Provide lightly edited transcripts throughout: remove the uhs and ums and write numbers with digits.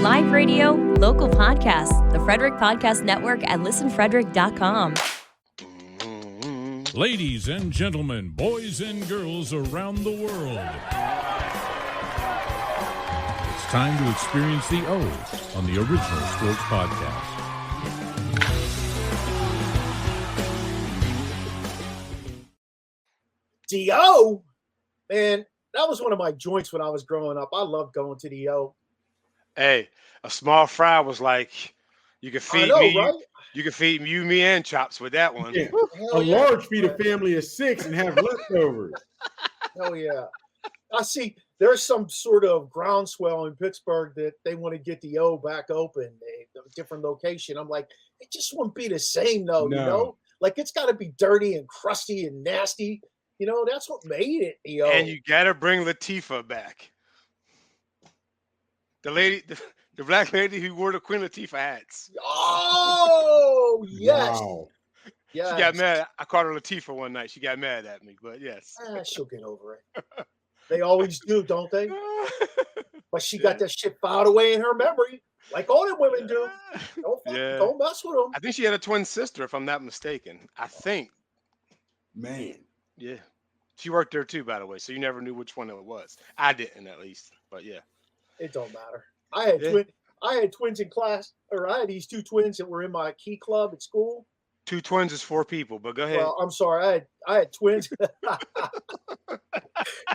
live radio, local podcasts, the Frederick Podcast Network at listenfrederick.com. Ladies and gentlemen, boys and girls around the world, it's time to experience the O on the Original Sports Podcast. The O? Man, that was one of my joints when I was growing up. I loved going to the O. Hey, a small fry was like, you could feed I know, me, right? you could feed you, me, and Chops with that one. Yeah. Hell A yeah. large feed a family of 6 and have leftovers. Hell yeah. I see there's some sort of groundswell in Pittsburgh that they want to get the O back open, a different location. I'm like, it just won't be the same though, No. you know? Like it's got to be dirty and crusty and nasty. You know, that's what made it, the O. And you gotta bring Latifah back. The lady, the black lady who wore the Queen Latifah hats. Oh, yes. Wow. Yes. She got mad. I called her Latifah one night. She got mad at me, but yes. She'll get over it. They always do, don't they? But she got that shit filed away in her memory, like all the women do. Don't mess with them. I think she had a twin sister, if I'm not mistaken. I think. Man. Yeah. She worked there too, by the way, so you never knew which one it was. I didn't, at least. But yeah. It don't matter. I had twins in class, or I had these two twins that were in my key club at school. 2 twins is 4 people, but go ahead. Well, I'm sorry, I had twins.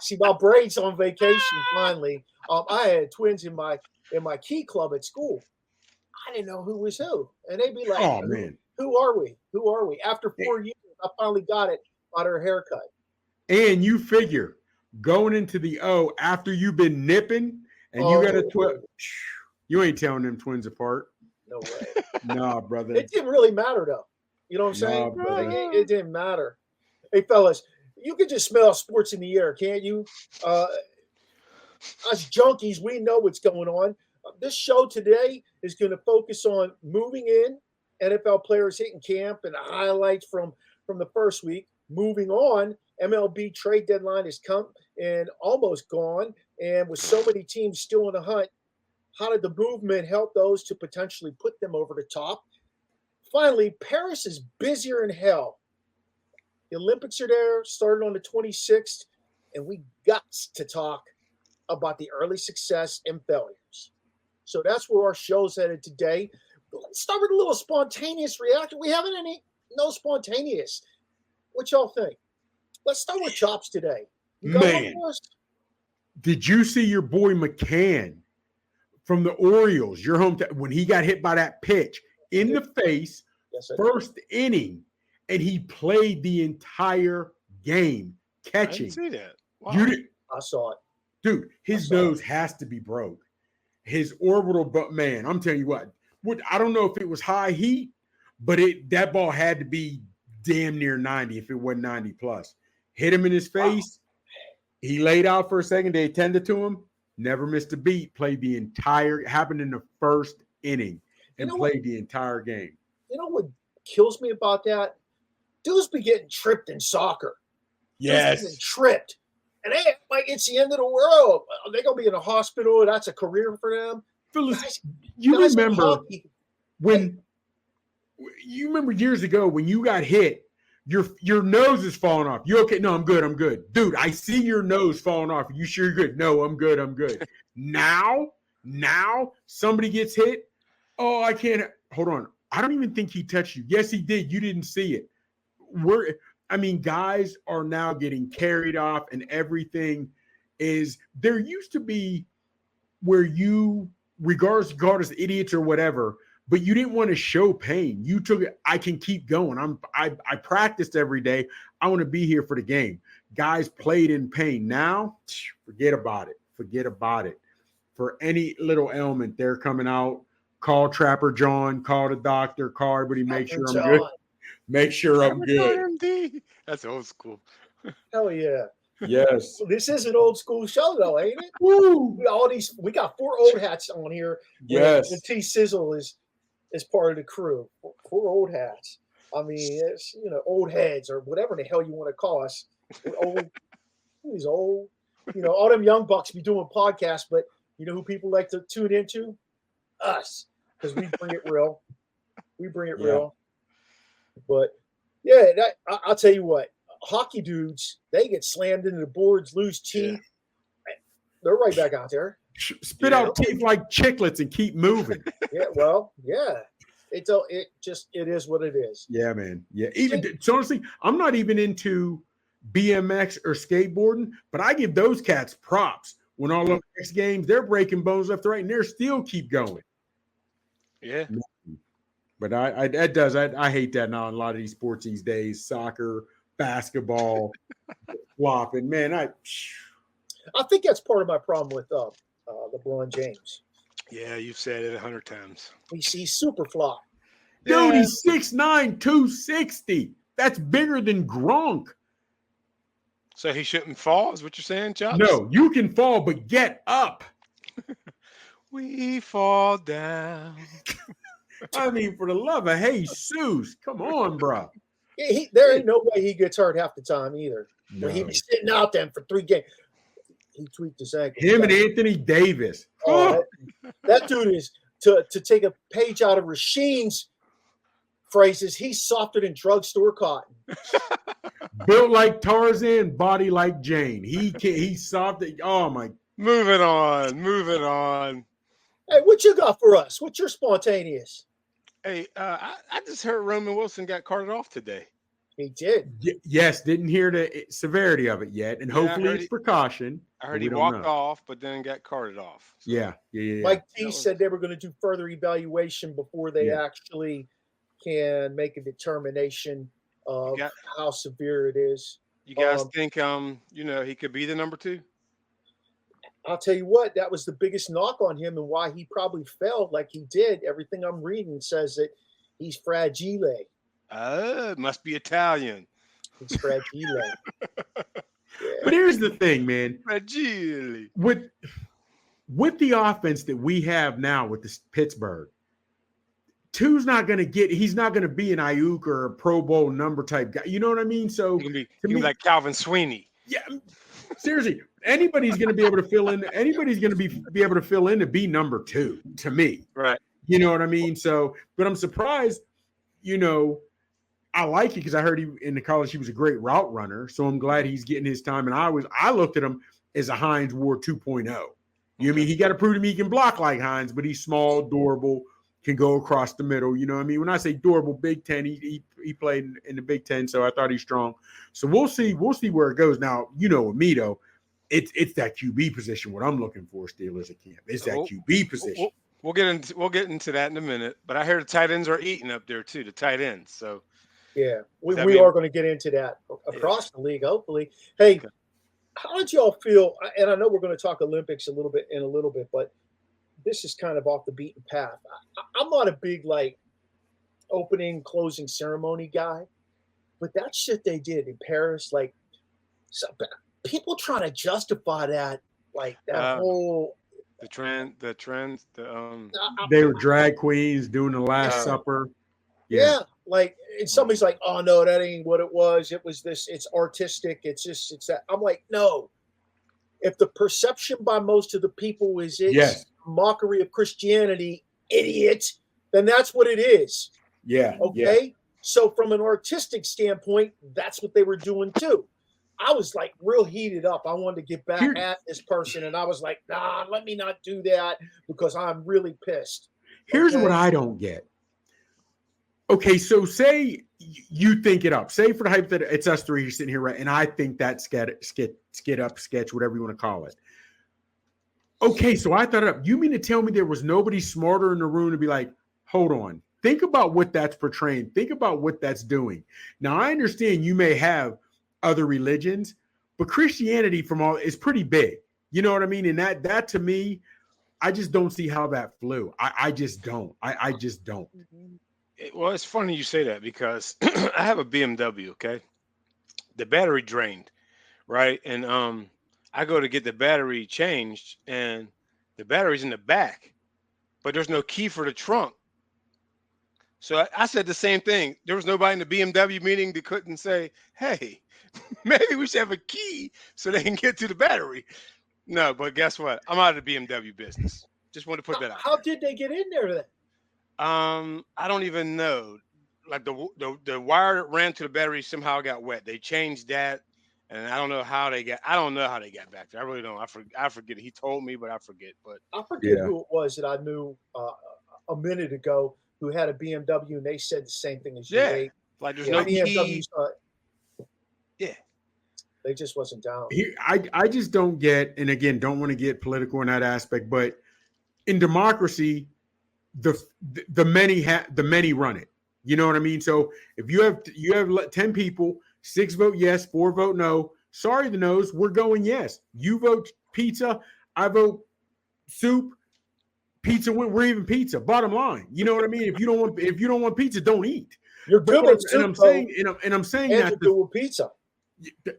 See, my brain's on vacation finally. I had twins in my key club at school. I didn't know who was who, and they'd be like, Oh, man. Who are we? Who are we?" After 4 years, I finally got it by their haircut. And you figure going into the O after you've been nipping and you got a twin, you ain't telling them twins apart. No way. Nah, brother. It didn't really matter though. You know what I'm saying? Nah, Like, it didn't matter. Hey, fellas, you can just smell sports in the air, can't you? Us junkies, we know what's going on. This show today is going to focus on moving in, NFL players hitting camp, and the highlights from the first week. Moving on, MLB trade deadline has come and almost gone, and with so many teams still in the hunt, how did the movement help those to potentially put them over the top? Finally, Paris is busier in hell. The Olympics are there, started on the 26th, and we got to talk about the early success and failures. So that's where our show's headed today. But let's start with a little spontaneous reaction. We haven't no spontaneous. What y'all think? Let's start with Chops today. You got Man. one for us? Did you see your boy McCann from the Orioles, your hometown, when he got hit by that pitch in the face, Yes, I did. first inning, and he played the entire game I catching? didn't see that. Wow. You did, I saw it. dude. His saw nose has to be broke. His orbital, but man, I'm telling you what. I don't know if it was high heat, but that ball had to be damn near 90 if it wasn't 90 plus. Hit him in his face. Wow. He laid out for a second. They attended to him. Never missed a beat. Played the entire. Happened in the first inning and played the entire game. You know what kills me about that? Dudes be getting tripped in soccer. Yes. Dudes be getting tripped. And they like it's the end of the world. They're gonna be in a hospital. That's a career for them. Phyllis, you remember when you remember years ago when you got hit, your nose is falling off. You okay? No, I'm good. I'm good. Dude, I see your nose falling off. You sure you're good? No, I'm good. I'm good. Now somebody gets hit. Oh, I can't. Hold on. I don't even think he touched you. Yes, he did. You didn't see it. Guys are now getting carried off, and everything is. There used to be where you, regardless idiots or whatever, but you didn't want to show pain. You took it. I can keep going. I practiced every day. I want to be here for the game. Guys played in pain. Now, forget about it. Forget about it. For any little ailment, they're coming out. Call Trapper John. Call the doctor. Call everybody. Make sure I'm good. Make sure I'm good. MD. That's old school. Hell yeah. Yes. Well, this is an old school show, though, ain't it? Woo. We got 4 old hats on here. Yes. The T Sizzle is part of the crew. 4 old hats. I mean, it's old heads or whatever the hell you want to call us. We're old. He's old. All them young bucks be doing podcasts, but you know who people like to tune into? us because we bring it real. We bring it Yeah. real. But yeah, I'll tell you what, hockey dudes, they get slammed into the boards, lose teeth. They're right back out there. Spit out teeth like chiclets and keep moving. Yeah, well, yeah. It is what it is. Yeah, man. Yeah. So honestly, I'm not even into BMX or skateboarding, but I give those cats props. When all of the X games, they're breaking bones left, right, and they're still keep going. Yeah. But I hate that now in a lot of these sports these days. Soccer, basketball, flopping. Man, I think that's part of my problem with LeBron James. Yeah, you've said it 100 times. He's super flop. Dude, he's 6'9", 260. That's bigger than Gronk. So he shouldn't fall, is what you're saying, Chops? No, you can fall, but get up. We fall down. I mean, for the love of Jesus, come on, bro. Yeah, there ain't no way he gets hurt half the time either. No. When he be sitting out there for 3 games, he tweaked his ankle. Him and Anthony Davis. Oh, that dude is to take a page out of Rasheem's phrases. He's softer than drugstore cotton. Built like Tarzan, body like Jane. He's soft. Oh my. Moving on. Hey, what you got for us? What's your spontaneous? Hey, I just heard Roman Wilson got carted off today. He did. Yes, didn't hear the severity of it yet, and hopefully it's precaution. I heard he walked off, but then got carted off. So. Yeah. Mike T said they were going to do further evaluation before they actually can make a determination of how severe it is. You guys think he could be the number 2? I'll tell you what, that was the biggest knock on him and why he probably fell like he did. Everything I'm reading says that he's fragile. Must be Italian. He's fragile. But here's the thing, man. Fragile. With the offense that we have now with this Pittsburgh, he's not going to be an Ayuk or a Pro Bowl number type guy. You know what I mean? So he can be like Calvin Sweeney. Yeah. Seriously, anybody's going to be able to fill in. Anybody's going to be able to fill in to be number 2 to me. Right. You know what I mean? So, but I'm surprised, I like it because I heard in the college he was a great route runner. So I'm glad he's getting his time. And I looked at him as a Hines Ward 2.0. You know what I mean? He got to prove to me he can block like Hines, but he's small, durable, can go across the middle. You know what I mean? When I say durable, Big Ten, he played in the Big Ten, so I thought he's strong. So we'll see where it goes. Now, with me though, it's that QB position. What I'm looking for, Steelers at camp. It's that QB position. We'll get into that in a minute. But I hear the tight ends are eating up there too. The tight ends. So yeah, we are going to get into that across the league. Hopefully, hey, how did y'all feel? And I know we're going to talk Olympics in a little bit, but this is kind of off the beaten path. I'm not a big opening, closing ceremony guy, but that shit they did in Paris, people trying to justify that, whole the trend, they were drag queens doing the Last Supper. Yeah. And somebody's like, oh no, that ain't what it was. It was this, it's artistic. It's that. I'm like, no. If the perception by most of the people is it's mockery of Christianity, idiot, then that's what it is. Yeah. Okay. Yeah. So from an artistic standpoint, that's what they were doing too. I was real heated up. I wanted to get back at this person. And I was like, nah, let me not do that because I'm really pissed. Here's what I don't get. Okay, so say you think it up. Say for the hypothetical, it's us 3 you're sitting here, right? And I think that sketch, whatever you want to call it. Okay, so I thought it up. You mean to tell me there was nobody smarter in the room to be like, hold on, think about what that's portraying. Think about what that's doing. Now, I understand you may have other religions, but Christianity is pretty big. You know what I mean? And that to me, I just don't see how that flew. I just don't. I just don't. Well, it's funny you say that because I have a BMW, okay? The battery drained, right? And I go to get the battery changed, and the battery's in the back, but there's no key for the trunk. So I said the same thing. There was nobody in the BMW meeting that couldn't say, hey, maybe we should have a key so they can get to the battery. No, but guess what? I'm out of the BMW business. Just wanted to put that out How did they get in there then? I don't even know. Like the wire that ran to the battery somehow got wet. They changed that, and I don't know how they got. I don't know how they got back there. I really don't. I forget. He told me, but I forget. But I forget who it was that I knew a minute ago who had a BMW, and they said the same thing as you. yeah, like there's no key. BMW's Yeah. They just wasn't down. I just don't get, and again, don't want to get political in that aspect, but in democracy, the many run it. You know what I mean? So if you have 10 people, 6 vote yes, 4 vote no. Sorry, the no's. We're going yes. You vote pizza, I vote soup. Pizza win. We're even pizza. Bottom line, you know what I mean? If you don't want pizza, don't eat. You're good with soup, and I'm saying and that you're good with pizza.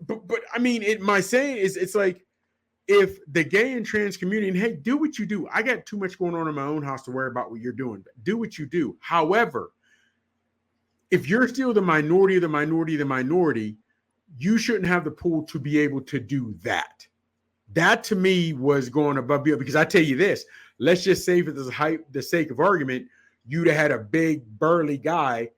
But I mean, my saying is, it's like, if the gay and trans community, and hey, do what you do. I got too much going on in my own house to worry about what you're doing. Do what you do. However, if you're still the minority of the minority of the minority, you shouldn't have the pool to be able to do that. That to me was going above you, because I tell you this, let's just say for the sake of argument, you'd have had a big burly guy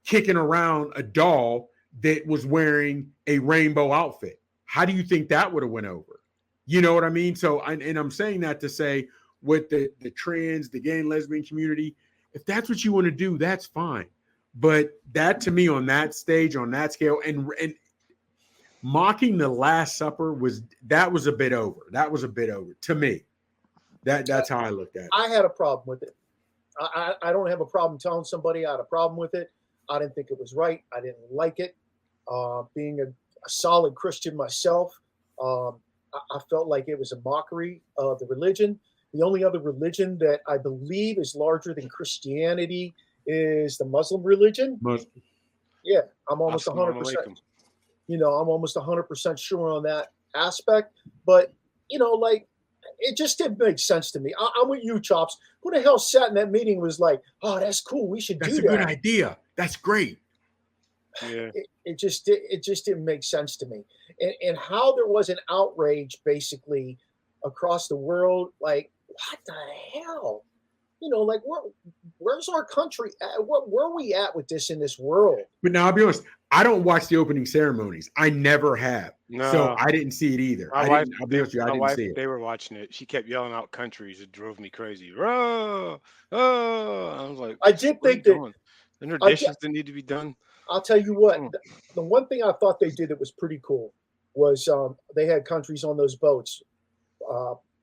kicking around a doll that was wearing a rainbow outfit. How do you think that would have went over? You know what I mean? So, and I'm saying that to say, with the trans, the gay and lesbian community, if that's what you want to do, that's fine. But that, to me, on that stage, on that scale, and mocking the Last Supper was a bit over. That was a bit over to me. That's how I looked at it. I had a problem with it. I don't have a problem telling somebody I had a problem with it. I didn't think it was right. I didn't like it. Being a solid Christian myself, I felt like it was a mockery of the religion. The only other religion that I believe is larger than Christianity is the Muslim religion. Yeah, I'm almost 100%. I'm almost 100% sure on that aspect. But like, it just didn't make sense to me. I'm with you, Chops. Who the hell sat in that meeting and was like, "Oh, that's cool. We should do that. That's a good idea. That's great." Yeah. It just didn't make sense to me. And how there was an outrage basically across the world, like, what the hell? Like, where's our country at? Where are we at with this in this world? But now I'll be honest, I don't watch the opening ceremonies. I never have. No. So I didn't see it either. My wife, see it. They were watching it. She kept yelling out countries. It drove me crazy. Oh, I was like, I did think that there dishes that need to be done. I'll tell you what, the one thing I thought they did that was pretty cool was they had countries on those boats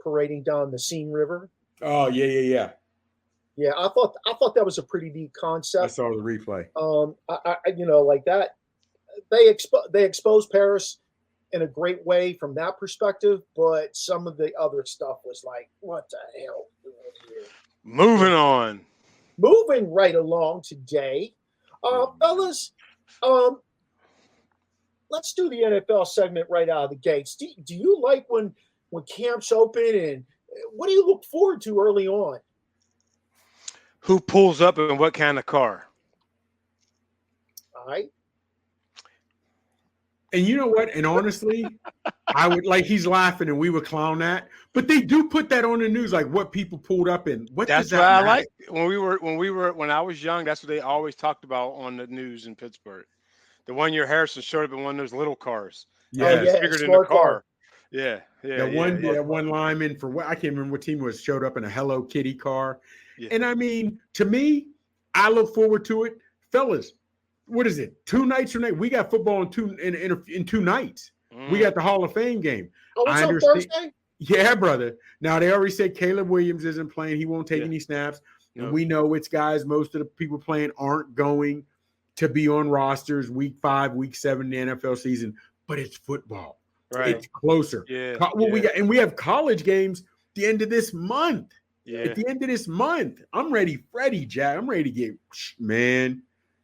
parading down the Seine River. Oh, yeah. Yeah, I thought that was a pretty neat concept. I saw the replay. Like that, they exposed Paris in a great way from that perspective, but some of the other stuff was like, what the hell? Moving right along today, fellas. Let's do the NFL segment right out of the gates. Do you like when camps open, and what do you look forward to early on? Who pulls up in what kind of car? All right. And you know what? And honestly, I would, like, he's laughing and we would clown that, but they do put that on the news, like what people pulled up in. That's what I like. When I was young, that's what they always talked about on the news in Pittsburgh. The one year Harrison showed up in one of those little cars. Yeah, bigger than the car. Yeah. One lineman for what, I can't remember what team it was, showed up in a Hello Kitty car. Yeah. And I mean, to me, I look forward to it, fellas. What is it? 2 nights from night. We got football in 2 nights. We got the Hall of Fame game. Oh, it's on Thursday? Yeah, brother. Now they already said Caleb Williams isn't playing. He won't take any snaps. No. And we know it's guys. Most of the people playing aren't going to be on rosters week 5, week 7 in the NFL season. But it's football. Right. It's closer. Yeah. We have college games the end of this month. Yeah. At the end of this month, I'm ready, Freddie Jack. I'm ready to get, man.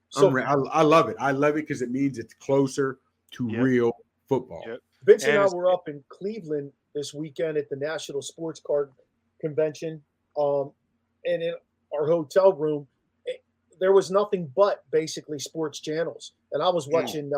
So, I love it. I love it because it means it's closer to real football. Yep. Vince and I were up in Cleveland this weekend at the National Sports Card Convention. And in our hotel room, there was nothing but basically sports channels. And I was watching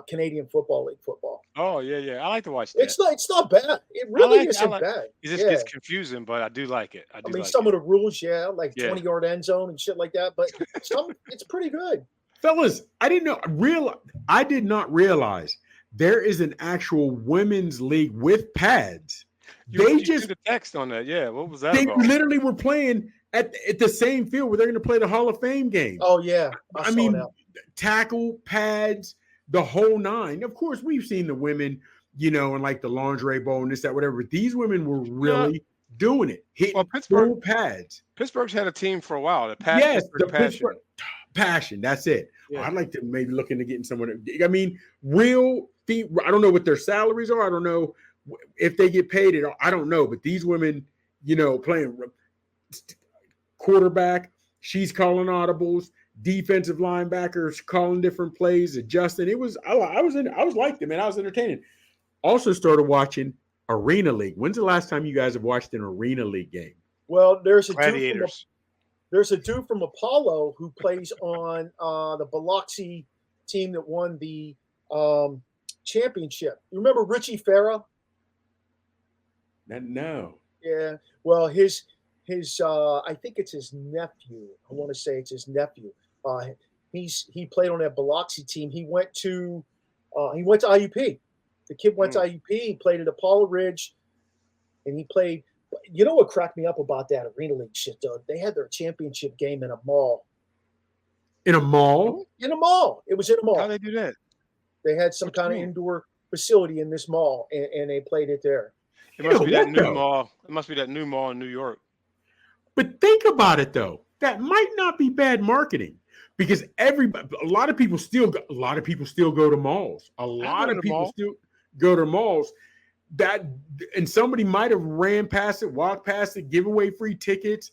Canadian Football League football. Oh yeah. I like to watch that. It's not bad. It really isn't bad. It just gets confusing, but I do like it. I mean, some of the rules, like 20-yard end zone and shit like that, but it's pretty good. Fellas, I did not realize there is an actual women's league with pads. You just the text on that. Yeah, what was that about? They literally were playing at the same field where they're going to play the Hall of Fame game. Oh yeah, I mean, tackle, pads, the whole nine. Of course, we've seen the women, and like the lingerie bowl and this, that, whatever. But these women were really doing it, hitting full pads. Pittsburgh's had a team for a while. The Passion. That's it. Yeah. I'd like to maybe look into getting someone. I mean, I don't know what their salaries are. I don't know if they get paid at all. I don't know. But these women, playing quarterback, she's calling audibles. Defensive linebackers calling different plays, adjusting. I was like them, man. I was entertaining. Also started watching Arena League. When's the last time you guys have watched an Arena League game? Well, there's a dude from Apollo who plays on the Biloxi team that won the championship. You remember Richie Farah? No. Yeah. Well, his I think it's his nephew. I want to say it's his nephew. He played on that Biloxi team. He went to IUP. The kid went to IUP. He played at Apollo Ridge, and he played. You know what cracked me up about that Arena League shit, though? They had their championship game in a mall. In a mall? In a mall. It was in a mall. How'd they do that? They had some kind of indoor facility in this mall, and they played it there. It must be that new mall. It must be that new mall in New York. But think about it, though. That might not be bad marketing. Because a lot of people still go to malls. A lot of people still go to malls. And somebody might have ran past it, walked past it, give away free tickets.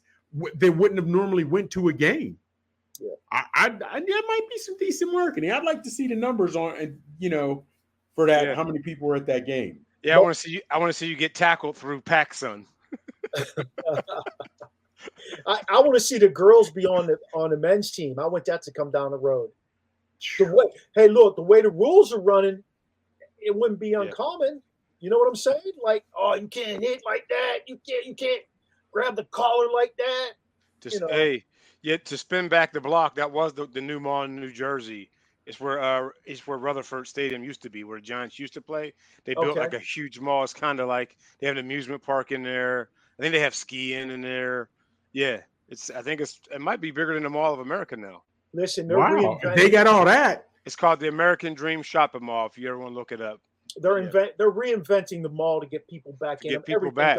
They wouldn't have normally went to a game. Yeah, that might be some decent marketing. I'd like to see the numbers on, and for that, how many people were at that game. Yeah, I want to see you get tackled through PacSun. I want to see the girls be on the men's team. I want that to come down the road. The way the rules are running, it wouldn't be uncommon. You know what I'm saying? Like, oh, you can't hit like that. You can't grab the collar like that. To spin back the block, that was the new mall in New Jersey. It's where Rutherford Stadium used to be, where the Giants used to play. They built like a huge mall. It's kind of like they have an amusement park in there. I think they have skiing in there. Yeah, it might be bigger than the Mall of America now. Listen, they got all that. It's called the American Dream Shopping Mall. If you ever want to look it up, they're reinventing the mall to get people back in. Everything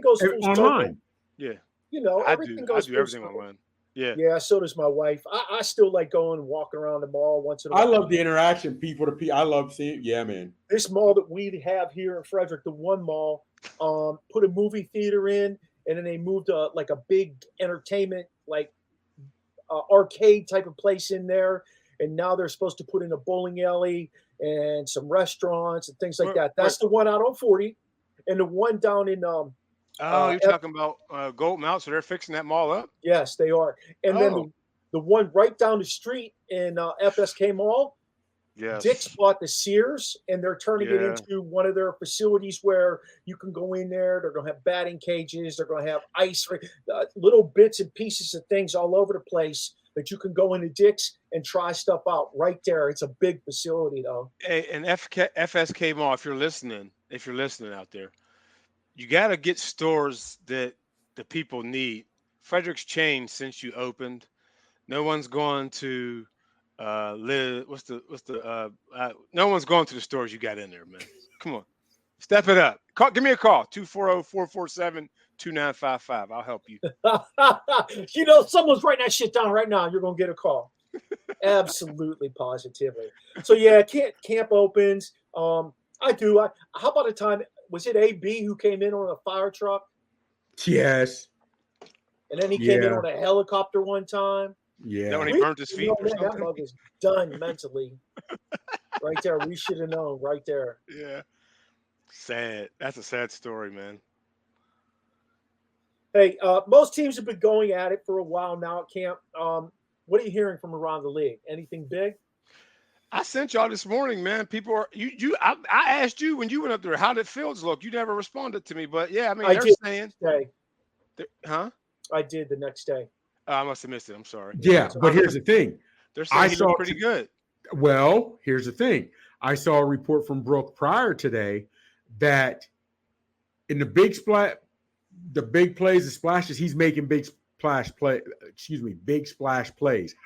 goes full online. Circle. Yeah, everything goes. I do everything online. Yeah. Yeah, so does my wife. I still like going and walking around the mall once in a while. I love the interaction, people to people. I love seeing. Yeah, man. This mall that we have here in Frederick, the one mall, put a movie theater in. And then they moved like a big entertainment, like arcade type of place in there. And now they're supposed to put in a bowling alley and some restaurants and things like that. That's the one out on 40. And the one down in you're talking about Gold Mount, so they're fixing that mall up? Yes, they are. And then the one right down the street in FSK Mall, Dick's bought the Sears, and they're turning it into one of their facilities where you can go in there. They're going to have batting cages. They're going to have ice, little bits and pieces of things all over the place that you can go into Dick's and try stuff out right there. It's a big facility, though. Hey, and FSK Mall, if you're listening out there, you got to get stores that the people need. Frederick's changed since you opened. No one's going to no one's going to the stores you got in there, man. Come on, step it up. Give me a call, 240-447-2955. I'll help you. Someone's writing that shit down right now. You're gonna get a call. Absolutely, positively. So camp opens. How about a time? Was it AB who came in on a fire truck? Yes. And then he came in on a helicopter one time. Yeah. Is that when he burnt his feet or something? That mug is done mentally. Right there. We should have known right there. Yeah. Sad. That's a sad story, man. Hey, most teams have been going at it for a while now at camp. What are you hearing from around the league? Anything big? I sent y'all this morning, man. People are I asked you when you went up there, how did Fields look? You never responded to me, but yeah, I mean I they're did saying, the next day. huh? I did the next day. Oh, I must have missed it. I'm sorry. Yeah, So, but here's the thing. They're I saying he saw looked pretty good. Well, here's the thing. I saw a report from Brooke Pryor today that in the big splash, the big plays, the splashes, he's making big splash plays.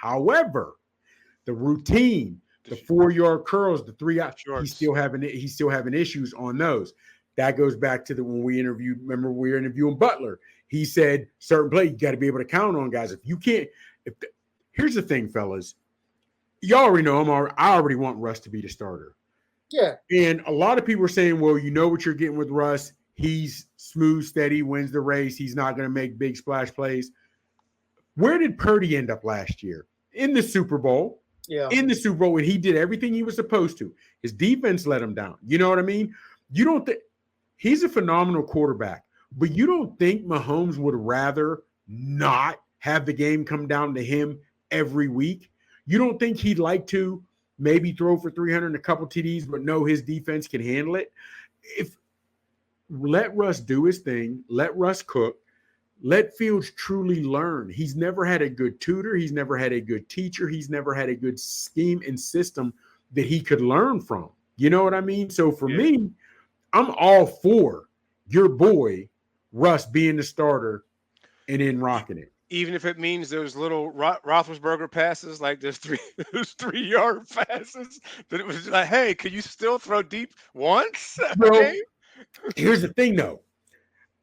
However, the routine, the 4-yard curls, the 3 out, he's still having issues on those. That goes back to when we interviewed. Remember, we were interviewing Butler. He said certain play you got to be able to count on guys. If you can't, here's the thing, fellas. Y'all already know I already want Russ to be the starter. yeah. And a lot of people are saying, well, you know what you're getting with Russ. He's smooth, steady, wins the race. He's not going to make big splash plays. Where did Purdy end up last year? In the Super Bowl. Yeah. In the Super Bowl, when he did everything he was supposed to. His defense let him down. You know what I mean? You don't think he's a phenomenal quarterback, but you don't think Mahomes would rather not have the game come down to him every week? You don't think he'd like to maybe throw for 300 and a couple TDs, but know his defense can handle it? Let Russ do his thing, let Russ cook, let Fields truly learn. He's never had a good tutor. He's never had a good teacher. He's never had a good scheme and system that he could learn from. You know what I mean? So for me, I'm all for your boy Russ being the starter and then rocking it. Even if it means those little Roethlisberger passes, like those 3-yard passes, that it was like, hey, could you still throw deep once? Bro, here's the thing, though.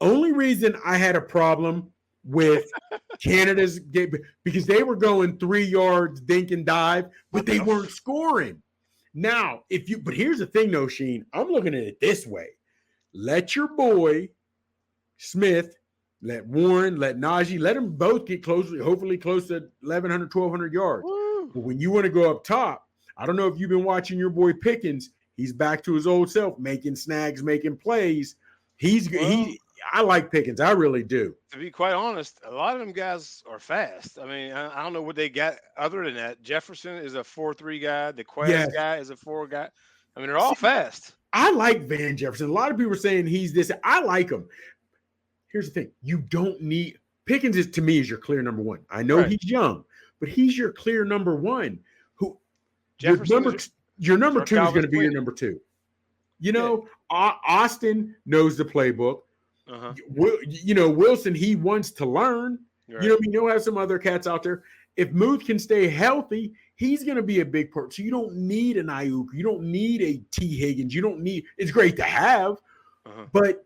Only reason I had a problem with Canada's game because they were going 3 yards, dink and dive, but they weren't scoring. Now, but here's the thing, though, Sheen. I'm looking at it this way. Let your boy Smith, let Warren, let Najee, let them both get hopefully close to 1,100, 1,200 yards. Woo. But when you want to go up top, I don't know if you've been watching your boy Pickens. He's back to his old self, making snags, making plays. I like Pickens. I really do. To be quite honest, a lot of them guys are fast. I mean, I don't know what they got other than that. Jefferson is a 4.3 guy. The Quez guy is a 4 guy. I mean, they're all fast. I like Van Jefferson. A lot of people are saying he's this. I like him. Here's the thing. You don't need – Pickens to me is your clear number one. I know he's young, but he's your clear number one. Your number two is going to be your number two. You know, Austin knows the playbook. Wilson, he wants to learn. Right. You know what I mean? You'll have some other cats out there. If Muth can stay healthy, he's going to be a big part. So you don't need an Ayuk. You don't need a T. Higgins. You don't need – it's great to have, but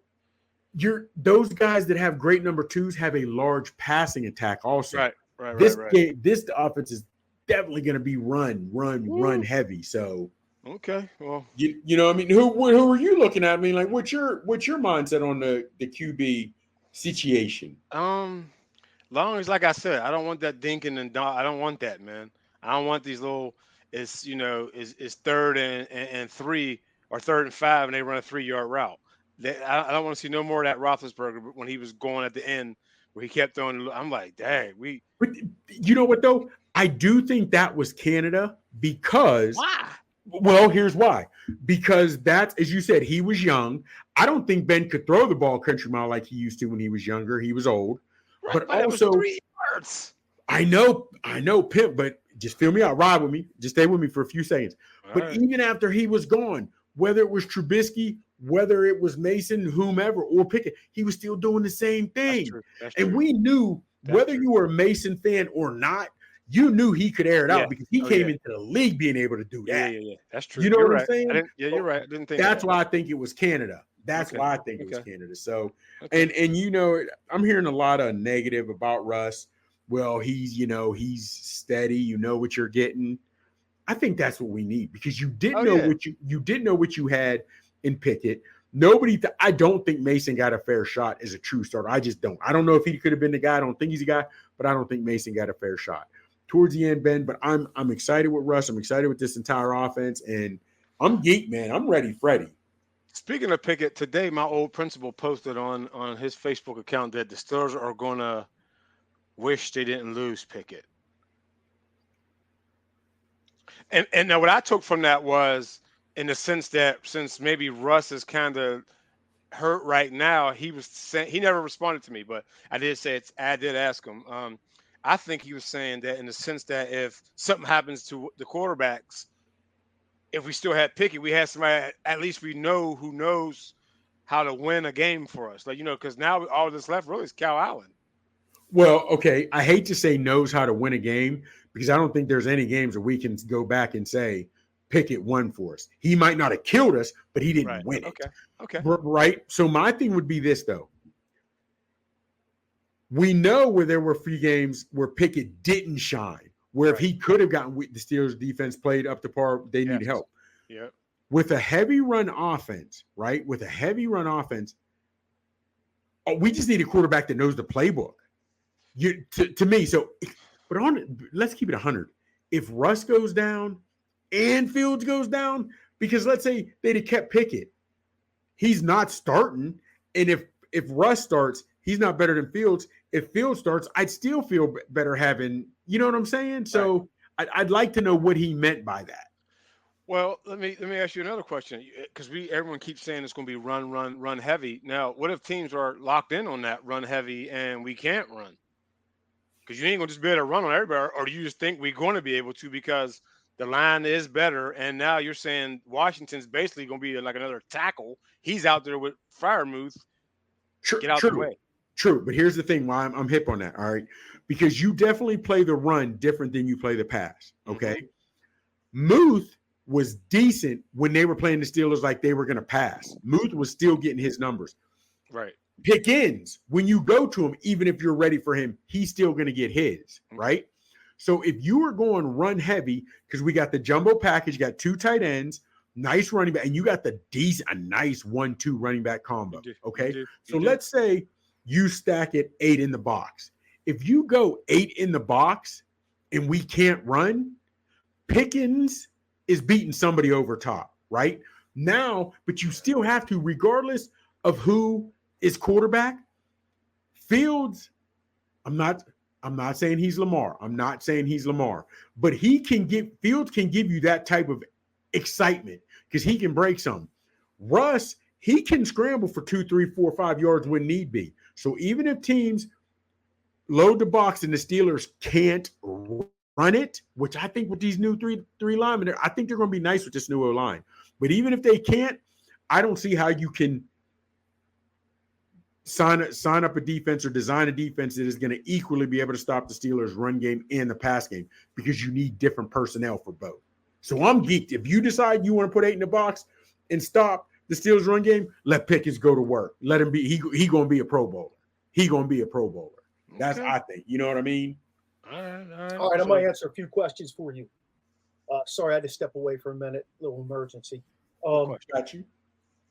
those guys that have great number twos have a large passing attack also. Right. This offense is definitely going to be run heavy. So – okay, well, you know, I mean, who are you looking at? I mean, like, what's your mindset on the QB situation? Long as, like I said, I don't want that dinking and I don't want that, man. I don't want these little. It's it's 3rd and 3 or 3rd and 5, and they run a 3-yard route. I don't want to see no more of that Roethlisberger when he was going at the end where he kept throwing. I'm like, dang, But you know what though? I do think that was Canada because why? Well, here's why. Because that's, as you said, he was young. I don't think Ben could throw the ball country mile like he used to when he was younger. He was old. Right, but also, it was 3 yards. I know, Pimp, but just feel me out. Ride with me. Just stay with me for a few seconds. But even after he was gone, whether it was Trubisky, whether it was Mason, whomever, or Pickett, he was still doing the same thing. That's true. And we knew whether you were a Mason fan or not, you knew he could air it out because he came into the league being able to do that. Yeah. That's true. You know what I'm saying? You're right. I didn't think that's why I think it was Canada. That's why I think it was Canada. So, and you know, I'm hearing a lot of negative about Russ. Well, he's steady. You know what you're getting. I think that's what we need because you didn't know what you had in Pickett. I don't think Mason got a fair shot as a true starter. I just don't. I don't know if he could have been the guy. I don't think he's a guy, but I don't think Mason got a fair shot towards the end, Ben. But I'm excited with Russ. I'm excited with this entire offense, and I'm geek, man. I'm ready, Freddie. Speaking of Pickett, today my old principal posted on his Facebook account that the Steelers are going to wish they didn't lose Pickett. And now what I took from that was in the sense that since maybe Russ is kind of hurt right now, he was saying he never responded to me, but I did ask him. I think he was saying that in the sense that if something happens to the quarterbacks, if we still had Pickett, we had somebody at least we know who knows how to win a game for us. Like, because now all that's left really is Cal Allen. Well, okay. I hate to say knows how to win a game because I don't think there's any games where we can go back and say Pickett won for us. He might not have killed us, but he didn't win it. Okay. Right? So my thing would be this, though. We know where there were a few games where Pickett didn't shine, where if he could have gotten the Steelers defense played up to par, they need help. Yeah. With a heavy run offense, right? With a heavy run offense, we just need a quarterback that knows the playbook. To me, but let's keep it 100. If Russ goes down and Fields goes down, because let's say they'd have kept Pickett, he's not starting. And if Russ starts, he's not better than Fields. If Fields starts, I'd still feel better having, you know what I'm saying? So I'd like to know what he meant by that. Well, let me ask you another question, because everyone keeps saying it's going to be run heavy. Now, what if teams are locked in on that run heavy and we can't run? Because you ain't going to just be able to run on everybody, or do you just think we're going to be able to because the line is better, and now you're saying Washington's basically going to be like another tackle. He's out there with Freiermuth. Get out the way. True, but here's the thing why I'm hip on that, all right? Because you definitely play the run different than you play the pass, okay? Mm-hmm. Muth was decent when they were playing the Steelers like they were going to pass. Muth was still getting his numbers. Right. Pickens, when you go to him, even if you're ready for him, he's still going to get his, right? So if you are going run heavy, because we got the jumbo package, got 2 tight ends, nice running back, and you got a nice 1-2 running back combo, okay? So let's say you stack it 8 in the box. If you go 8 in the box and we can't run, Pickens is beating somebody over top, right? Now, but you still have to, regardless of who is quarterback, Fields, I'm not saying he's Lamar. I'm not saying he's Lamar, but Fields can give you that type of excitement because he can break some. Russ, he can scramble for 2, 3, 4, 5 yards when need be. So even if teams load the box and the Steelers can't run it, which I think with these new three linemen, I think they're going to be nice with this new O-line. But even if they can't, I don't see how you can sign up a defense or design a defense that is going to equally be able to stop the Steelers' run game and the pass game because you need different personnel for both. So I'm geeked. If you decide you want to put 8 in the box and stop the Steelers' run game, let Pickens go to work. Let him be. He going to be a Pro Bowler. He going to be a Pro Bowler. That's I think. You know what I mean? All right. I'm going to answer a few questions for you. Sorry, I had to step away for a minute. Little emergency. Got you.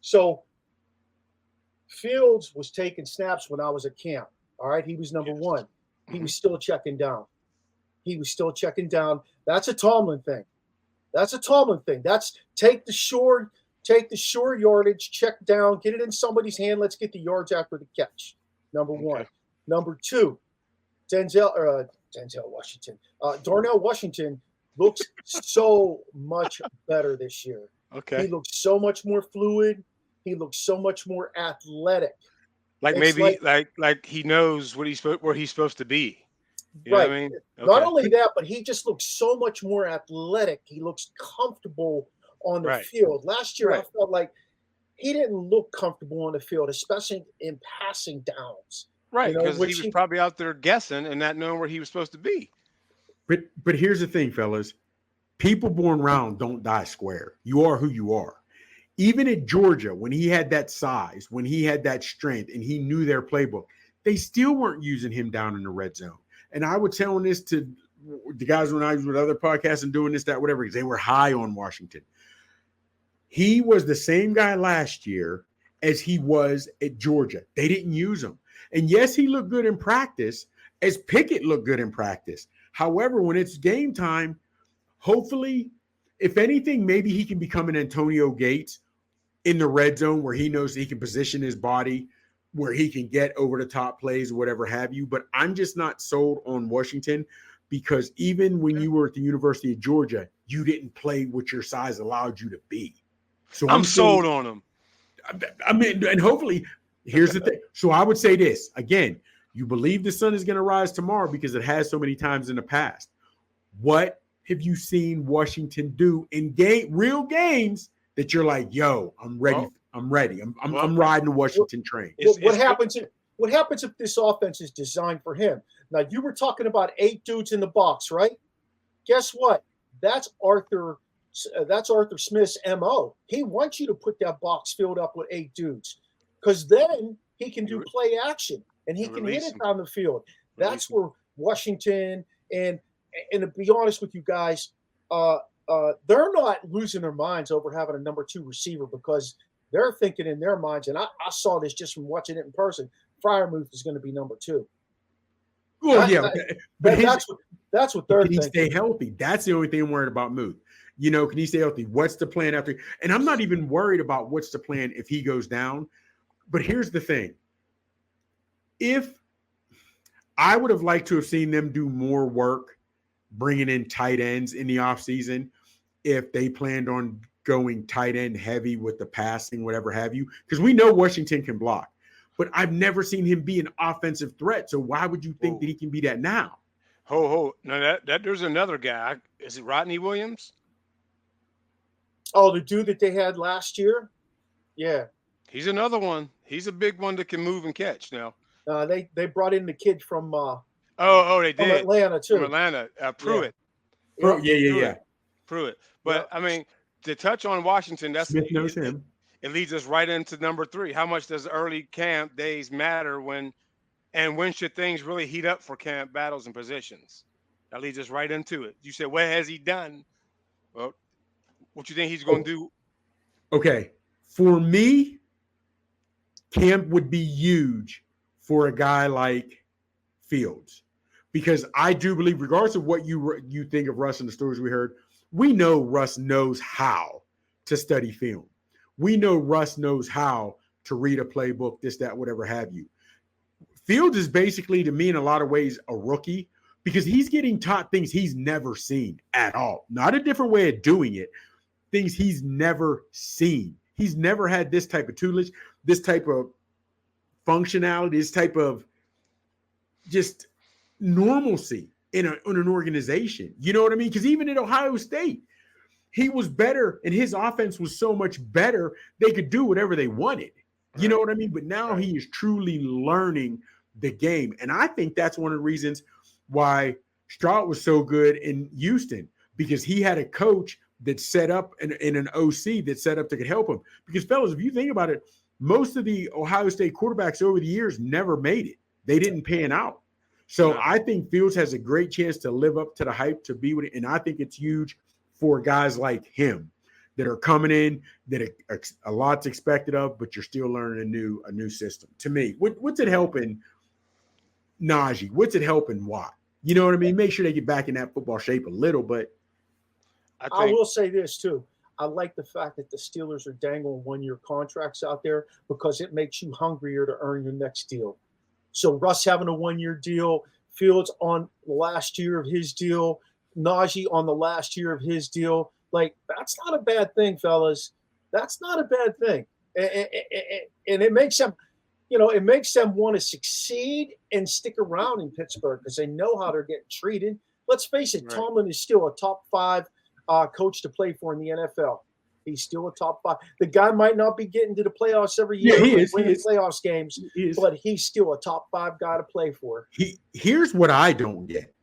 So Fields was taking snaps when I was at camp. All right. He was number one. He was still checking down. That's a Tomlin thing. That's take the short yardage, check down, get it in somebody's hand. Let's get the yards after the catch. Number one. Number two, Darnell Washington looks so much better this year. Okay. He looks so much more fluid. He looks so much more athletic. Like he knows where he's supposed to be. You know what I mean? Okay. Not only that, but he just looks so much more athletic. He looks comfortable on the field. Last year, I felt like he didn't look comfortable on the field, especially in passing downs. Right, because he was probably out there guessing and not knowing where he was supposed to be. But here's the thing, fellas. People born round don't die square. You are who you are. Even at Georgia, when he had that size, when he had that strength, and he knew their playbook, they still weren't using him down in the red zone. And I was telling this to the guys when I was with other podcasts and doing this, that, whatever, because they were high on Washington. He was the same guy last year as he was at Georgia. They didn't use him. And yes, he looked good in practice, as Pickett looked good in practice. However, when it's game time, hopefully, if anything, maybe he can become an Antonio Gates in the red zone where he knows he can position his body, where he can get over the top plays or whatever have you. But I'm just not sold on Washington because even when you were at the University of Georgia, you didn't play what your size allowed you to be. So I'm sold on him. I mean, and hopefully, here's the thing. So I would say this again: you believe the sun is going to rise tomorrow because it has so many times in the past. What have you seen Washington do in real games that you're like, yo, I'm ready. Well, I'm ready. I'm riding the Washington train. What happens if this offense is designed for him? Now, you were talking about 8 dudes in the box, right? Guess what? That's Arthur Smith's MO. He wants you to put that box filled up with 8 dudes, because then he can do play action and he can hit it down the field. That's where Washington and to be honest with you guys, they're not losing their minds over having a number 2 receiver, because they're thinking in their minds, and I saw this just from watching it in person, Freiermuth is going to be number 2. Well, but that's what they're thinking. Can he stay healthy? That's the only thing I'm worried about Muth. You know, can he stay healthy? What's the plan after? And I'm not even worried about what's the plan if he goes down. But here's the thing. If I would have liked to have seen them do more work bringing in tight ends in the offseason, if they planned on going tight end heavy with the passing, whatever have you, because we know Washington can block. But I've never seen him be an offensive threat. So why would you think that he can be that now? No, that there's another guy. Is it Rodney Williams? Oh, the dude that they had last year? Yeah. He's another one. He's a big one that can move and catch now. They brought in the kid from they did. From Atlanta too. From Atlanta, Pruitt. Yeah. Pruitt. But I mean, to touch on Washington, Smith knows him. It leads us right into number 3. How much does early camp days matter when should things really heat up for camp battles and positions? That leads us right into it. You said, what has he done? Well, what you think he's going to do? Okay. For me, camp would be huge for a guy like Fields, because I do believe, regardless of what you think of Russ and the stories we heard, we know Russ knows how to study film. We know Russ knows how to read a playbook, this, that, whatever have you. Fields is basically, to me, in a lot of ways, a rookie, because he's getting taught things he's never seen at all. Not a different way of doing it, things he's never seen. He's never had this type of tutelage, this type of functionality, this type of just normalcy in an organization. You know what I mean? Because even at Ohio State, he was better, and his offense was so much better, they could do whatever they wanted. You know what I mean? But now he is truly learning the game. And I think that's one of the reasons why Stroud was so good in Houston, because he had a coach that set up in an OC that set up that could help him. Because, fellas, if you think about it, most of the Ohio State quarterbacks over the years never made it. They didn't pan out. So I think Fields has a great chance to live up to the hype, to be with it. And I think it's huge for guys like him that are coming in, that a lot's expected of, but you're still learning a new system. To me, what's it helping Najee? What's it helping Watt? You know what I mean? Make sure they get back in that football shape a little, but I will say this too. I like the fact that the Steelers are dangling 1-year contracts out there, because it makes you hungrier to earn your next deal. So Russ having a 1-year deal, Fields on the last year of his deal, Najee on the last year of his deal. Like, that's not a bad thing, fellas. That's not a bad thing. And it makes them, it makes them want to succeed and stick around in Pittsburgh, because they know how they're getting treated. Let's face it, Tomlin is still a top 5 coach to play for in the NFL. He's still a top 5. The guy might not be getting to the playoffs every year, winning playoffs games, but he's still a top 5 guy to play for. Here's what I don't get,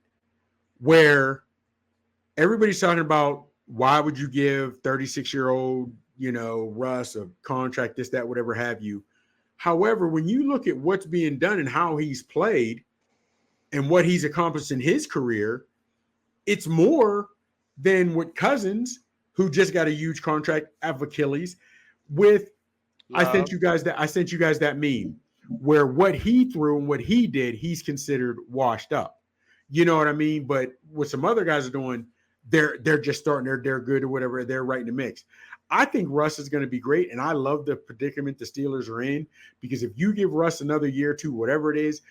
where everybody's talking about, why would you give 36-year-old, Russ a contract, this, that, whatever have you. However, when you look at what's being done and how he's played and what he's accomplished in his career, it's more than what Cousins, who just got a huge contract of Achilles, with. I sent you guys that meme where what he threw and what he did, he's considered washed up. You know what I mean? But what some other guys are doing, they're just starting, they're good or whatever, they're right in the mix. I think Russ is going to be great, and I love the predicament the Steelers are in, because if you give Russ another year or two, whatever it is,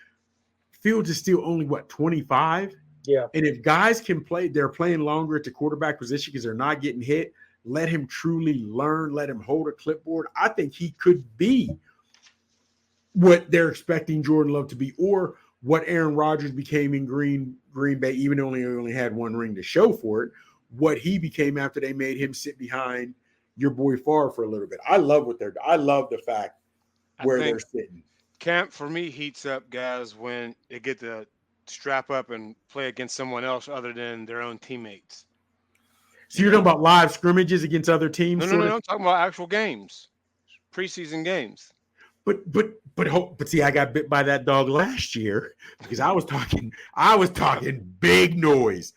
Fields is still only 25. Yeah. And if guys can play, they're playing longer at the quarterback position because they're not getting hit. Let him truly learn. Let him hold a clipboard. I think he could be what they're expecting Jordan Love to be, or what Aaron Rodgers became in Green Bay, even though he only had one ring to show for it. What he became after they made him sit behind your boy Favre for a little bit. I love the fact where they're sitting. Camp for me heats up guys when they get to strap up and play against someone else other than their own teammates. So you're talking about live scrimmages against other teams? No. I'm talking about actual games, preseason games. But see, I got bit by that dog last year because I was talking big noise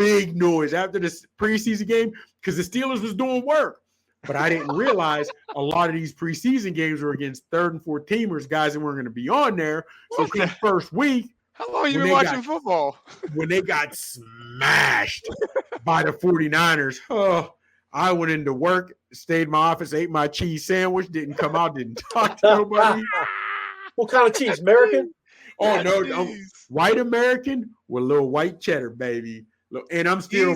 after this preseason game because the Steelers was doing work. But I didn't realize a lot of these preseason games were against third and fourth teamers, guys that weren't going to be on there. So the first week, how long you been watching football? When they got smashed by the 49ers, I went into work, stayed in my office, ate my cheese sandwich, didn't come out, didn't talk to nobody. What kind of cheese? American? Oh, no, white American with a little white cheddar, baby. And I'm still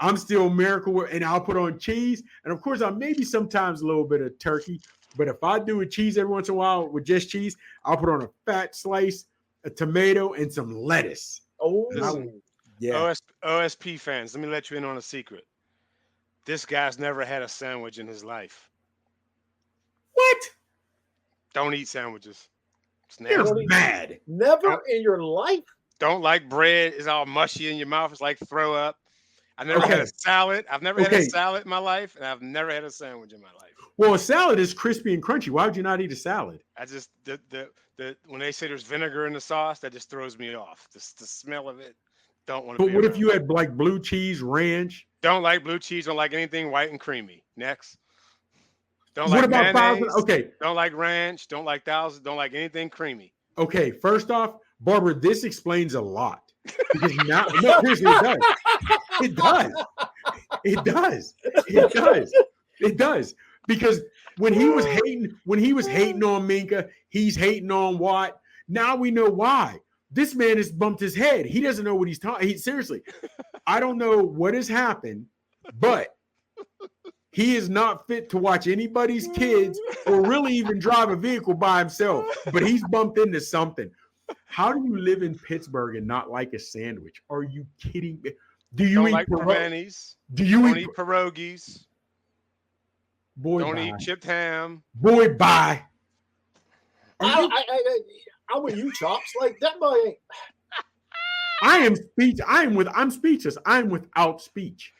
I'm still Miracle, and I'll put on cheese. And, of course, I maybe sometimes a little bit of turkey. But if I do a cheese every once in a while with just cheese, I'll put on a fat slice, a tomato, and some lettuce. Oh, yeah. OSP fans, let me let you in on a secret. This guy's never had a sandwich in his life. What? Don't eat sandwiches. You're mad. Never in your life? Don't like bread. It's all mushy in your mouth. It's like throw up. I've never had a salad. I've never had a salad in my life, and I've never had a sandwich in my life. Well, a salad is crispy and crunchy. Why would you not eat a salad? I just when they say there's vinegar in the sauce, that just throws me off. The smell of it. Don't want to. But what if you had like blue cheese, ranch? Don't like blue cheese. Don't like anything white and creamy. Next. Don't what like about mayonnaise. Okay. Don't like ranch. Don't like thousands. Don't like anything creamy. Okay. First off, Barbara, this explains a lot. Because now, no, seriously, it does. It does. It does. It does. Because when he was hating on Minka, he's hating on Watt. Now we know why. This man has bumped his head. He doesn't know what he's talking. Seriously, I don't know what has happened, but he is not fit to watch anybody's kids or really even drive a vehicle by himself. But he's bumped into something. How do you live in Pittsburgh and not like a sandwich? Are you kidding me? Do you don't eat like pierogies? Do you don't eat pierogies? Boy, don't bye. eat chipped ham. Boy, bye. I'm with you, Chops. Like that boy ain't. I'm speechless. I'm without speech.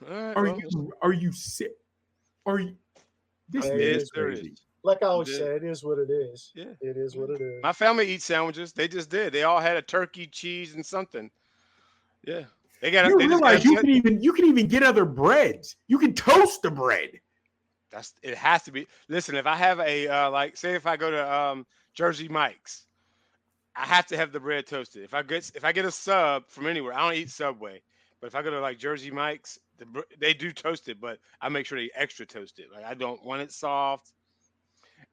Are you sick? Are you? This is crazy. Like I always say, it is what it is. Yeah. It is what it is. My family eats sandwiches. They just did. They all had a turkey, cheese, and something. Yeah. They got. You realize you can even get other breads. You can toast the bread. It has to be. Listen, if I have a say if I go to Jersey Mike's, I have to have the bread toasted. If I get a sub from anywhere, I don't eat Subway. But if I go to like Jersey Mike's, they do toast it, but I make sure they extra toast it. Like I don't want it soft.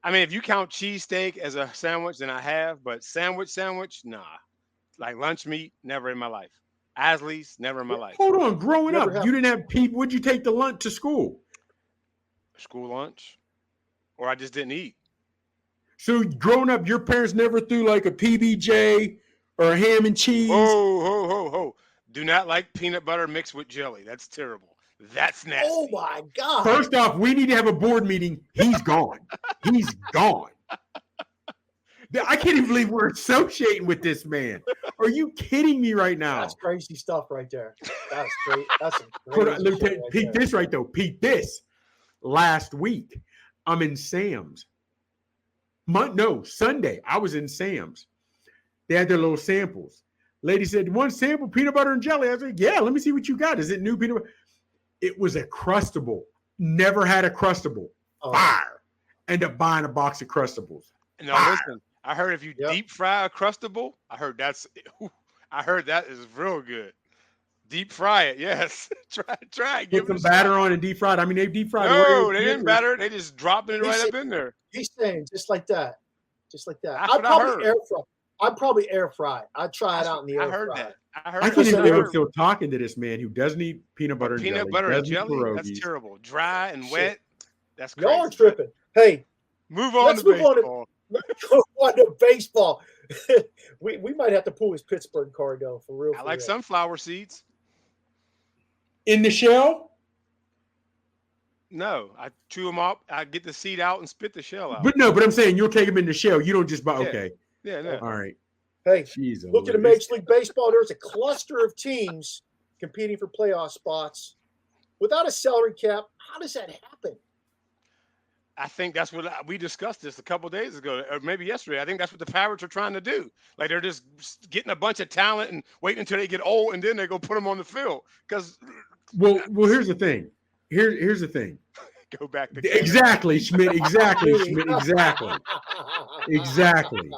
I mean, if you count cheesesteak as a sandwich, then I have. But sandwich, nah. Like lunch meat, never in my life. Asley's, never in my life. Hold on, growing up, you didn't have people. Would you take the lunch to school? School lunch, or I just didn't eat. So growing up, your parents never threw like a PBJ or a ham and cheese. Ho. Do not like peanut butter mixed with jelly. That's terrible. That's nasty. Oh my God. First off, we need to have a board meeting. He's gone. He's gone. I can't even believe we're associating with this man. Are you kidding me right now? That's crazy stuff right there. That's great. That's crazy. Peep this right though. Peep this. Last week, I'm in Sam's. Sunday, I was in Sam's. They had their little samples. Lady said, one sample, peanut butter and jelly. I was like, yeah, let me see what you got. Is it new peanut butter? It was a Crustable. Never had a Crustable. Fire. End up buying a box of Crustables. No, listen. I heard if you deep fry a Crustable, I heard that is real good. Deep fry it, yes. Try it. Put some batter on and deep fried. I mean, they deep fried. No, they didn't batter it. They just dropping it right up in there. He's saying just like that. Just like that. I'd probably I'd probably air fry it. I'd try it out in the air I heard fryer. that. I heard I that. can't Listen, believe I I'm heard- still talking to this man who doesn't eat peanut butter and Peanut jelly. butter and doesn't eat jelly? That's pierogies. terrible. Dry and Shit. wet. That's crazy. Y'all are tripping. Hey, Move on let's to move on to baseball. let's go on to baseball. we might have to pull his Pittsburgh card though, for real. I for like real. sunflower seeds. In the shell? No, I chew them up. I get the seed out and spit the shell out. But I'm saying you'll take them in the shell. You don't just buy. Yeah. Okay. Yeah, no. All right. Hey, Jeez, look at the Louise. Major League Baseball. There's a cluster of teams competing for playoff spots. Without a salary cap, how does that happen? I think that's what we discussed this a couple days ago, or maybe yesterday. I think that's what the Pirates are trying to do. Like they're just getting a bunch of talent and waiting until they get old, and then they go put them on the field. Because Well, here's the thing. Here's the thing. go back to Canada. Exactly, Schmidt. Exactly, Schmidt. Exactly. Exactly.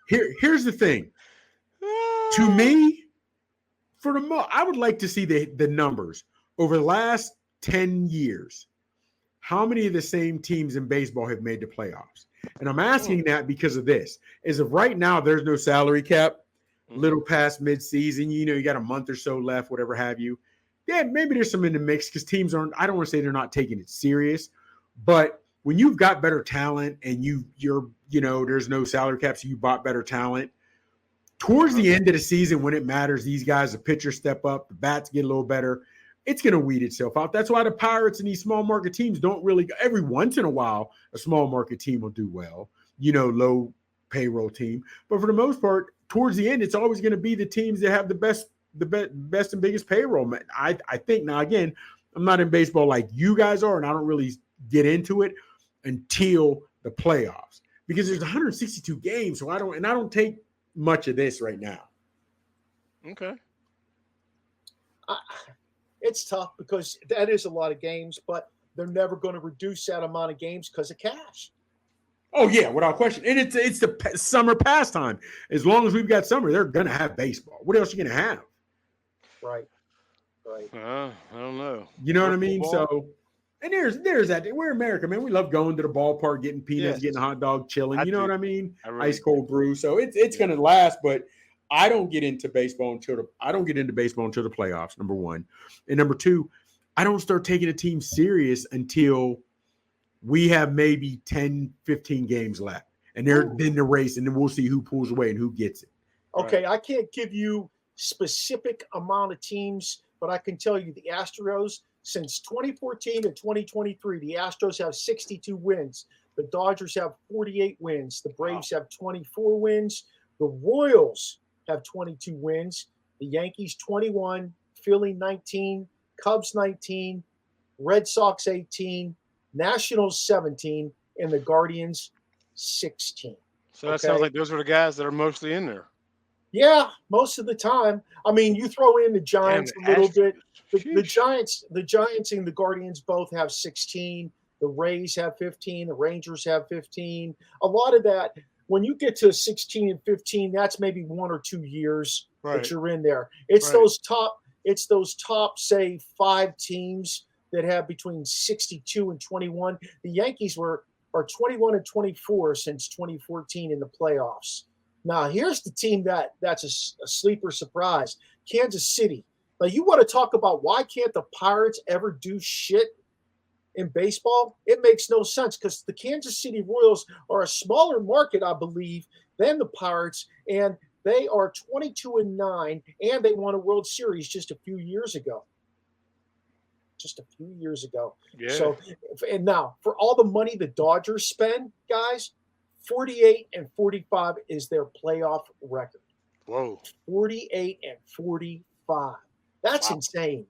Here's the thing. To me, I would like to see the numbers over the last 10 years. How many of the same teams in baseball have made the playoffs? And I'm asking that because of this. As of right now, there's no salary cap. Little past midseason, you got a month or so left, whatever have you. Yeah, maybe there's some in the mix because teams aren't. I don't want to say they're not taking it serious, but when you've got better talent and you're there's no salary cap, so you bought better talent. Towards the end of the season, when it matters, these guys, the pitchers step up, the bats get a little better. It's going to weed itself out. That's why the Pirates and these small market teams don't really. Every once in a while, a small market team will do well. Low payroll team, but for the most part, towards the end, it's always going to be the teams that have the best and biggest payroll. I think now again, I'm not in baseball like you guys are, and I don't really get into it until the playoffs because there's 162 games. So I don't take much of this right now. Okay. It's tough because that is a lot of games, but they're never going to reduce that amount of games because of cash. Oh yeah, without question. And it's the summer pastime. As long as we've got summer, they're gonna have baseball. What else are you gonna have? Right. I don't know. You know what I mean? Football? So, and there's that. We're America, man. We love going to the ballpark, getting peanuts, Yes. getting a hot dog, chilling. You know do. what I mean? I really Ice cold brew. So it's gonna last. But I don't get into baseball until the playoffs. Number one, and number two, I don't start taking a team serious until we have maybe 10, 15 games left. And then the race, and then we'll see who pulls away and who gets it. Okay, I can't give you specific amount of teams, but I can tell you the Astros, since 2014 to 2023, the Astros have 62 wins. The Dodgers have 48 wins. The Braves have 24 wins. The Royals have 22 wins. The Yankees 21, Philly 19, Cubs 19, Red Sox 18, Nationals 17, and the Guardians 16. So that sounds like those are the guys that are mostly in there. Yeah, most of the time. I mean, you throw in the Giants Damn, a little Astros. bit. The Sheesh. Giants and the Guardians both have 16. The Rays have 15. The Rangers have 15. A lot of that, when you get to 16 and 15, that's maybe 1 or 2 years that you're in there. It's those top, say, 5 teams that have between 62 and 21. The Yankees are 21 and 24 since 2014 in the playoffs. Now, here's the team that's a sleeper surprise, Kansas City. Now, you want to talk about why can't the Pirates ever do shit in baseball? It makes no sense because the Kansas City Royals are a smaller market, I believe, than the Pirates, and they are 22-9, and they won a World Series just a few years ago. Yeah. So, and now for all the money the Dodgers spend, guys, 48 and 45 is their playoff record. Whoa. 48 and 45. That's insane.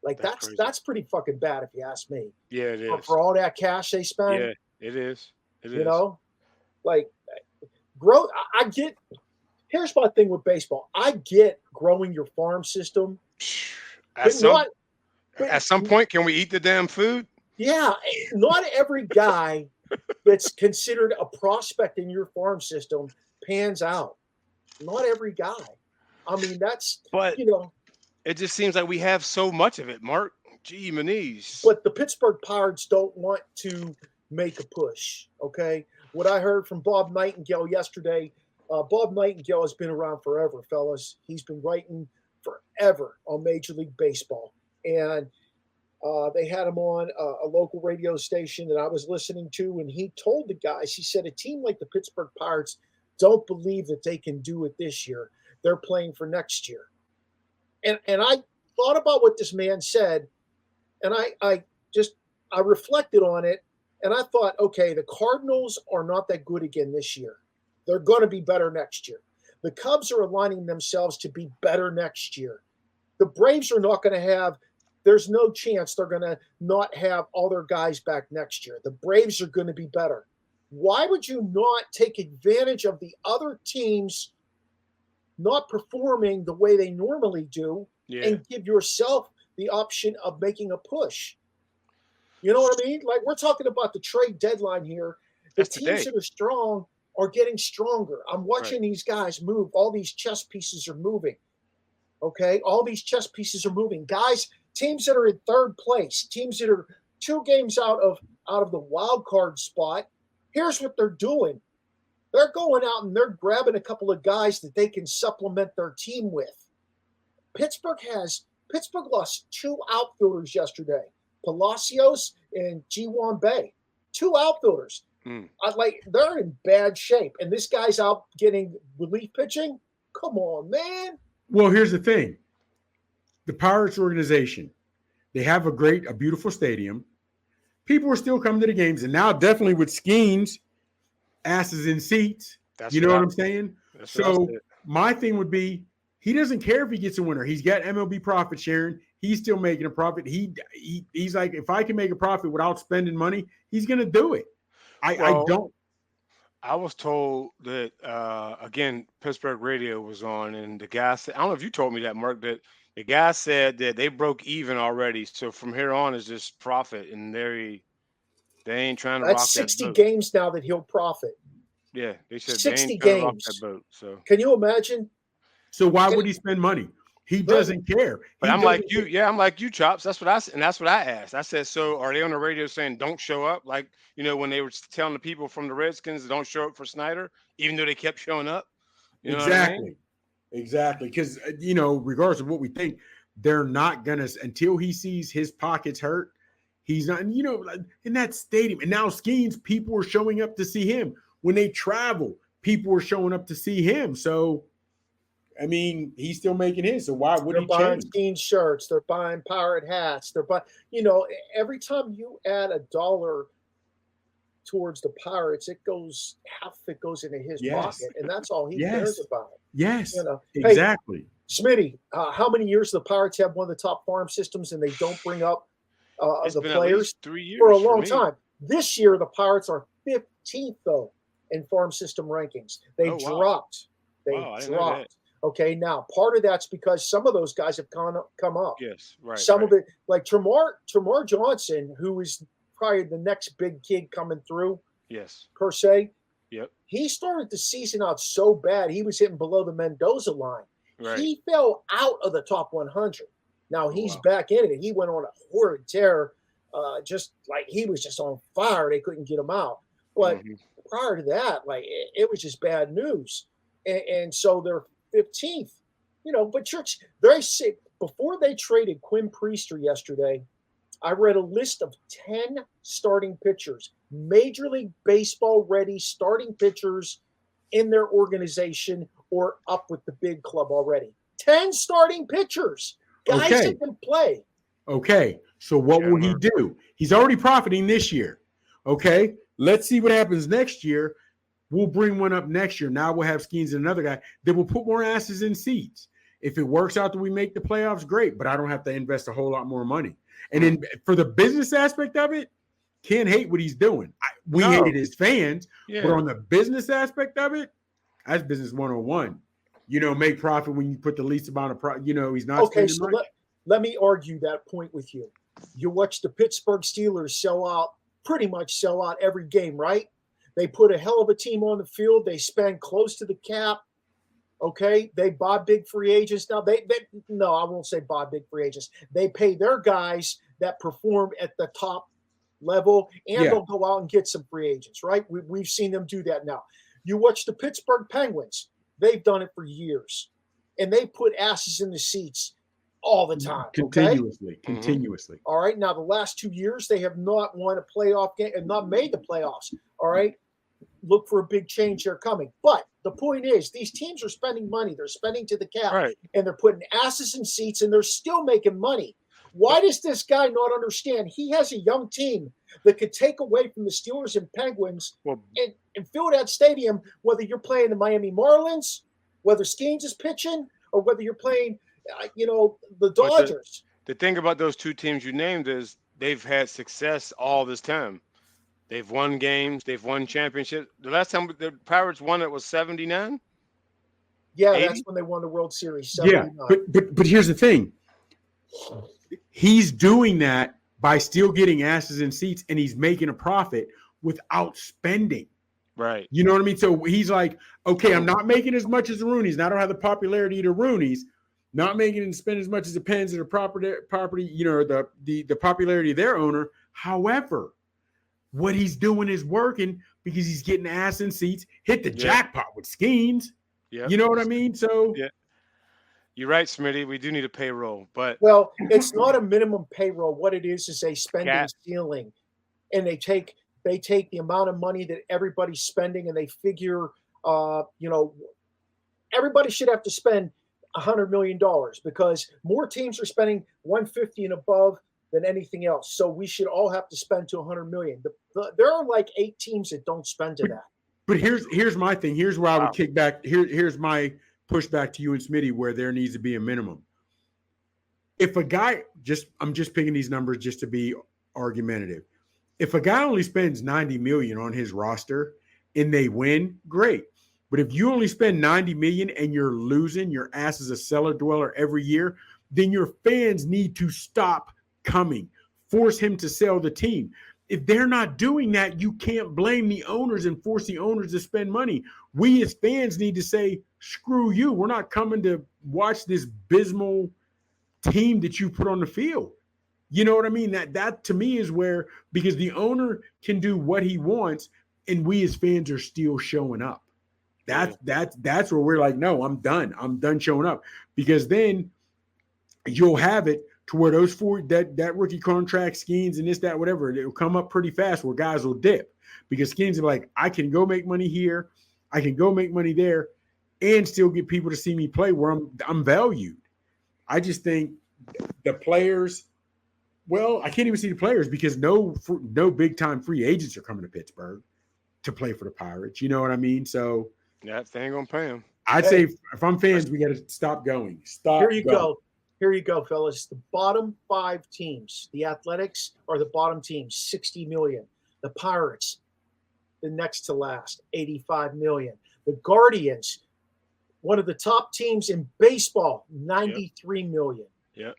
Like that's pretty fucking bad if you ask me. Yeah, it is. For all that cash they spend. Yeah, it is. Like grow. I get. Here's my thing with baseball. I get growing your farm system. At some point, can we eat the damn food? Yeah, not every guy that's considered a prospect in your farm system pans out. Not every guy. I mean, it just seems like we have so much of it, Mark. Gee, my knees. But the Pittsburgh Pirates don't want to make a push, okay? What I heard from Bob Nightingale yesterday, Bob Nightingale has been around forever, fellas. He's been writing forever on Major League Baseball. And they had him on a local radio station that I was listening to, and he told the guys, he said, a team like the Pittsburgh Pirates don't believe that they can do it this year. They're playing for next year. And I thought about what this man said, and I reflected on it, and I thought, okay, the Cardinals are not that good again this year. They're going to be better next year. The Cubs are aligning themselves to be better next year. The Braves are not going to have – there's no chance they're going to not have all their guys back next year. The Braves are going to be better. Why would you not take advantage of the other teams not performing the way they normally do and give yourself the option of making a push? You know what I mean? Like, we're talking about the trade deadline here. The teams that are strong are getting stronger. I'm watching these guys move. All these chess pieces are moving. Okay? All these chess pieces are moving. Guys, teams that are in third place, teams that are 2 games out of the wild card spot, here's what they're doing. They're going out and they're grabbing a couple of guys that they can supplement their team with. Pittsburgh lost 2 outfielders yesterday, Palacios and Ji-Hwan Bae. 2 outfielders. They're in bad shape, and this guy's out getting relief pitching. Come on, man. Well, here's the thing: the Pirates organization, they have a beautiful stadium. People are still coming to the games, and now definitely with Skeens, asses in seats. You know what I'm saying? So my thing would be, he doesn't care if he gets a winner. He's got MLB profit sharing. He's still making a profit. He's like, if I can make a profit without spending money, he's going to do it. I don't. I was told that, again, Pittsburgh radio was on, and the guy said, I don't know if you told me that, Mark, that the guy said that they broke even already. So from here on is just profit, and they ain't trying to rock that boat. That's 60 games now that he'll profit. Yeah, they said 60 they ain't trying to rock games. that boat. So can you imagine? So why would he spend money? He doesn't care. But I'm like you, Chops. That's what I asked. I said, so are they on the radio saying don't show up? Like, when they were telling the people from the Redskins don't show up for Snyder, even though they kept showing up. You know what I mean? Exactly. Because, regardless of what we think, they're not going to, until he sees his pockets hurt, he's not, in that stadium. And now Skeens, people are showing up to see him. When they travel, people are showing up to see him. So, I mean, he's still making his. So why would he change? They're buying Skeens shirts. They're buying pirate hats. They're buying, every time you add $1 towards the Pirates, half of it goes into his pocket, and that's all he cares about. Yes, exactly. Hey, Smitty, how many years the Pirates have one of the top farm systems, and they don't bring up the players? 3 years for a long time. This year, the Pirates are 15th though in farm system rankings. They dropped. Dropped. Okay, now part of that's because some of those guys have come up. Yes, right. Some of it, like Tremar Johnson, who is probably the next big kid coming through. Yes. Per se. Yep. He started the season out so bad, he was hitting below the Mendoza line. Right. He fell out of the top 100. Now he's back in it. He went on a horrid tear, just like he was just on fire. They couldn't get him out. But prior to that, it was just bad news. And so they're 15th, but they say before they traded Quinn Priester yesterday, I read a list of 10 starting pitchers, Major League Baseball ready starting pitchers in their organization or up with the big club already. 10 starting pitchers, guys that can play. Okay, so what will he do? He's already profiting this year. Okay, let's see what happens next year. We'll bring one up next year. Now we'll have Skeens and another guy that will put more asses in seats. If it works out that we make the playoffs, great, but I don't have to invest a whole lot more money. And then for the business aspect of it, can't hate what he's doing. We hated his fans, but on the business aspect of it, that's business 101. Make profit when you put the least amount of he's not spending money. Let me argue that point with you. You watch the Pittsburgh Steelers pretty much sell out every game, right? They put a hell of a team on the field. They spend close to the cap. Okay, they buy big free agents. Now no, I won't say buy big free agents. They pay their guys that perform at the top level, and they'll go out and get some free agents. Right? We've seen them do that now. You watch the Pittsburgh Penguins. They've done it for years. And they put asses in the seats all the time. Continuously. All right. Now, the last 2 years, they have not won a playoff game and not made the playoffs. All right. Look for a big change there coming. But the point is, these teams are spending money. They're spending to the cap. Right. And they're putting asses in seats, and they're still making money. Why does this guy not understand? He has a young team that could take away from the Steelers and Penguins and fill that stadium, whether you're playing the Miami Marlins, whether Skeens is pitching, or whether you're playing, the Dodgers. The thing about those two teams you named is they've had success all this time. They've won games. They've won championships. The last time the Pirates won it was 79? Yeah, 80? that's when they won the World Series. 79. Yeah, but here's the thing. He's doing that by still getting asses in seats, and he's making a profit without spending. Right. You know what I mean? So he's like, okay, I'm not making as much as the Rooneys. And I don't have the popularity of the Rooneys. Not making and spend as much as the Pens or the property, the popularity of their owner. However, what he's doing is working because he's getting ass in seats, hit the jackpot with Skeens. Yeah. You know what I mean? So you're right, Smitty. We do need a payroll, but it's not a minimum payroll. What it is a spending ceiling, and they take the amount of money that everybody's spending, and they figure, everybody should have to spend $100 million because more teams are spending 150 and above than anything else. So we should all have to spend to 100 million. There are like 8 teams that don't spend to that. But here's my thing. Here's where I would kick back. Here's my pushback to you and Smitty, where there needs to be a minimum. If a guy I'm just picking these numbers just to be argumentative. If a guy only spends 90 million on his roster and they win, great. But if you only spend 90 million and you're losing, your ass is a cellar dweller every year, then your fans need to stop coming. Force him to sell the team. If they're not doing that, you can't blame the owners and force the owners to spend money. We as fans need to say, screw you. We're not coming to watch this abysmal team that you put on the field. You know what I mean? That to me is where, because the owner can do what he wants and we as fans are still showing up. That's where we're like, no, I'm done. I'm done showing up, because then you'll have it to where those that rookie contract Skeens and this, that, whatever, it will come up pretty fast where guys will dip, because Skeens are like, I can go make money here, I can go make money there, and still get people to see me play where I'm valued. I just think the players, well, I can't even see the players because no big time free agents are coming to Pittsburgh to play for the Pirates. You know what I mean? So they ain't gonna pay him. I'd say if I'm fans, we got to stop going. Here you go, fellas. The bottom 5 teams, the Athletics are the bottom team, 60 million. The Pirates, the next to last, 85 million. The Guardians, one of the top teams in baseball, 93 million. Yep.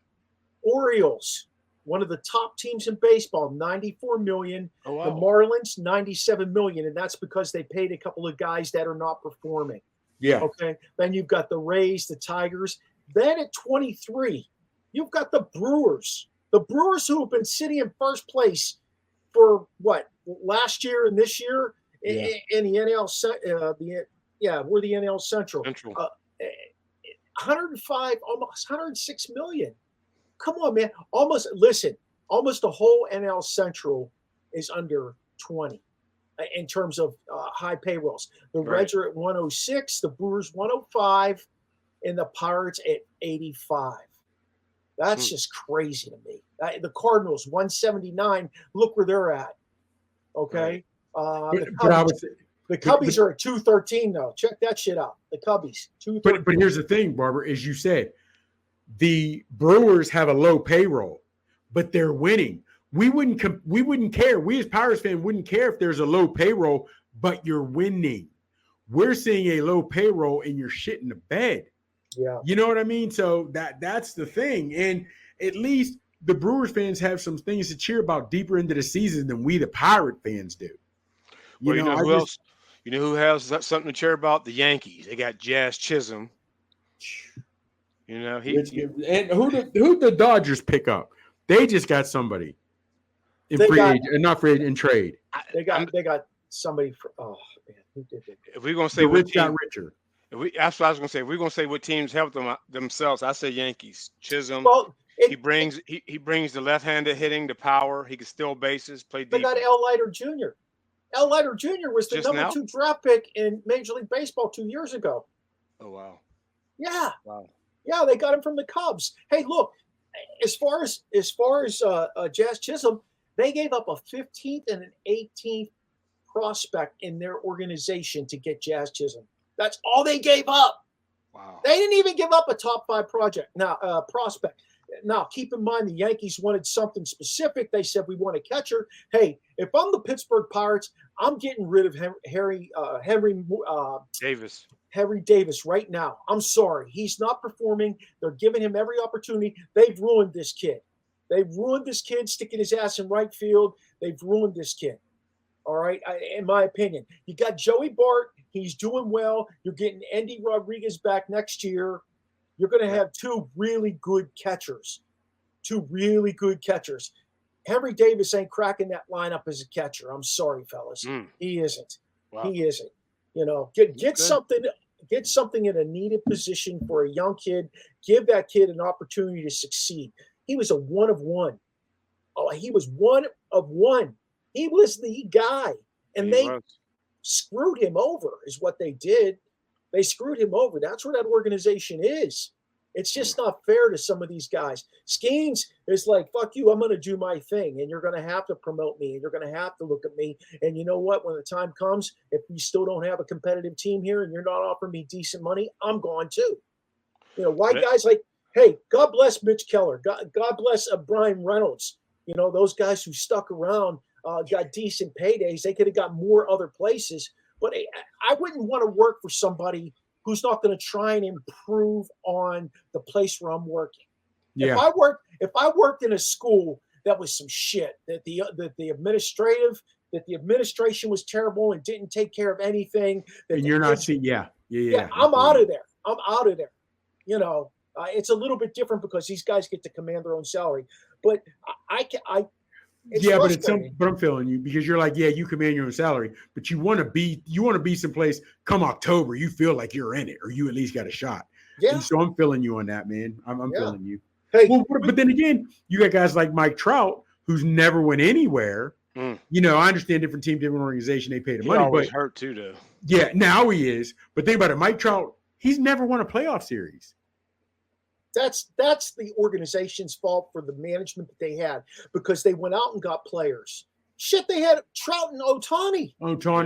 Orioles, one of the top teams in baseball, 94 million. Oh, wow. The Marlins, 97 million. And that's because they paid a couple of guys that are not performing. Yeah. Okay. Then you've got the Rays, the Tigers. Then at 23, you've got the Brewers. The Brewers, who have been sitting in first place for what, last year and this year in the NL. We're the NL Central. 105, almost 106 million. Come on, man. Almost the whole NL Central is under 20 in terms of high payrolls. The Reds are at 106, the Brewers 105, and the Pirates at 85. That's just crazy to me. The Cardinals 179. Look where they're at. Okay. The Cubbies are at 213 though. Check that shit out. The Cubbies 213. But here's the thing, Barber, as you said, the Brewers have a low payroll, but they're winning. We wouldn't care. We as Pirates fans wouldn't care if there's a low payroll, but you're winning. We're seeing a low payroll and you're shitting the bed. Yeah. You know what I mean? So that's the thing. And at least the Brewers fans have some things to cheer about deeper into the season than we, the Pirate fans, do. You know who else? You know who has something to cheer about? The Yankees. They got Jazz Chisholm. You know, and who the Dodgers pick up? They just got somebody in trade. They got somebody for, oh man, If we're gonna say The what rich got team, richer. that's what I was gonna say. If we're gonna say what teams helped themselves, I say Yankees. Chisholm. Well, He brings the left-handed hitting, the power. He can steal bases, play they got defense. L. Leiter Jr. L. Leiter Jr. was the Just number now? 2 draft pick in Major League Baseball 2 years ago. Oh wow. Yeah, Wow. yeah, they got him from the Cubs. Hey, look, as far as Jazz Chisholm, they gave up a 15th and an 18th prospect in their organization to get Jazz Chisholm. That's all they gave up. Wow. They didn't even give up a top 5 prospect. Now, keep in mind the Yankees wanted something specific. They said, we want a catcher. Hey, if I'm the Pittsburgh Pirates, I'm getting rid of Henry Davis right now. I'm sorry. He's not performing. They're giving him every opportunity. They've ruined this kid. They've ruined this kid sticking his ass in right field. They've ruined this kid. All right, in my opinion. You got Joey Bart. He's doing well. You're getting Andy Rodriguez back next year. You're going to have 2 really good catchers. 2 really good catchers. Henry Davis ain't cracking that lineup as a catcher. I'm sorry, fellas. He isn't. Wow. He isn't. You know, get something in a needed position for a young kid. Give that kid an opportunity to succeed. He was a 1 of 1. Oh, he was 1 of 1. He was the guy. And they screwed him over is what they did. They screwed him over. That's what that organization is. It's just not fair to some of these guys. Skeens is like, fuck you, I'm going to do my thing, and you're going to have to promote me, and you're going to have to look at me. And you know what? When the time comes, if you still don't have a competitive team here and you're not offering me decent money, I'm gone too. You know, white guys like, hey, God bless Mitch Keller. God bless Brian Reynolds. You know, those guys who stuck around, got decent paydays. They could have got more other places. But I wouldn't want to work for somebody who's not going to try and improve on the place where I'm working. Yeah. If I worked in a school that was some shit, that the administration was terrible and didn't take care of anything, and you're not seeing, yeah. I'm out of there. You know, it's a little bit different because these guys get to command their own salary. But but I'm feeling you because you're like, yeah, you command your own salary, but you want to be someplace come October, you feel like you're in it, or you at least got a shot. Yeah. And so I'm feeling you on that, man. I'm feeling you. Hey, but then again, you got guys like Mike Trout, who's never went anywhere. You know, I understand different team, different organization, they pay the money, but hurt too, though. Yeah, now he is. But think about it, Mike Trout, he's never won a playoff series. That's the organization's fault for the management that they had because they went out and got players. Shit, they had Trout and Ohtani.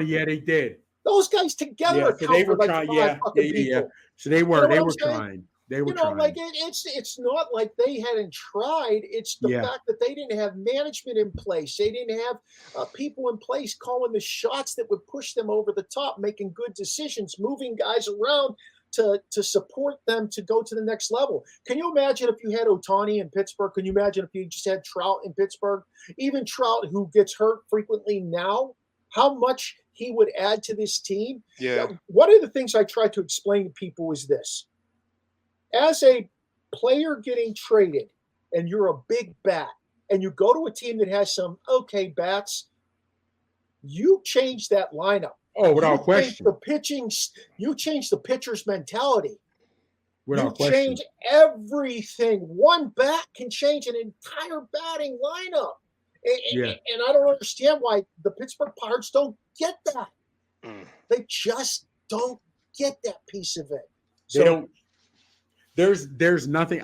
Yeah, they did. Those guys together account for like 5 fucking people. So they were trying. Like it's not like they hadn't tried. It's the fact that they didn't have management in place. They didn't have people in place calling the shots that would push them over the top, making good decisions, moving guys around to support them to go to the next level. Can you imagine if you had Ohtani in Pittsburgh? Can you imagine if you just had Trout in Pittsburgh? Even Trout, who gets hurt frequently now, how much he would add to this team? Yeah. One of the things I try to explain to people is this. As a player getting traded and you're a big bat and you go to a team that has some okay bats, you change that lineup. Oh, without question. You change the pitcher's mentality. Without question. You change everything. One bat can change an entire batting lineup. And I don't understand why the Pittsburgh Pirates don't get that. They just don't get that piece of it. They don't. There's nothing.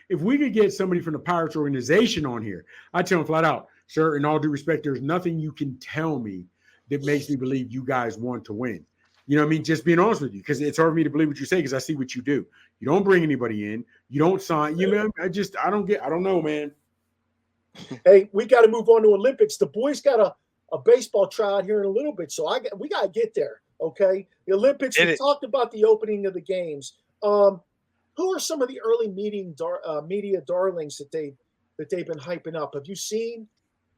If we could get somebody from the Pirates organization on here, I tell them flat out, sir, in all due respect, there's nothing you can tell me that makes me believe you guys want to win. You know what I mean? Just being honest with you, because it's hard for me to believe what you say because I see what you do. You don't bring anybody in. You don't sign. You know, I don't know, man. Hey, we got to move on to Olympics. The boys got a baseball tryout here in a little bit, so we got to get there, okay? The Olympics, we talked about the opening of the games. Who are some of the early media darlings that they've been hyping up? Have you seen?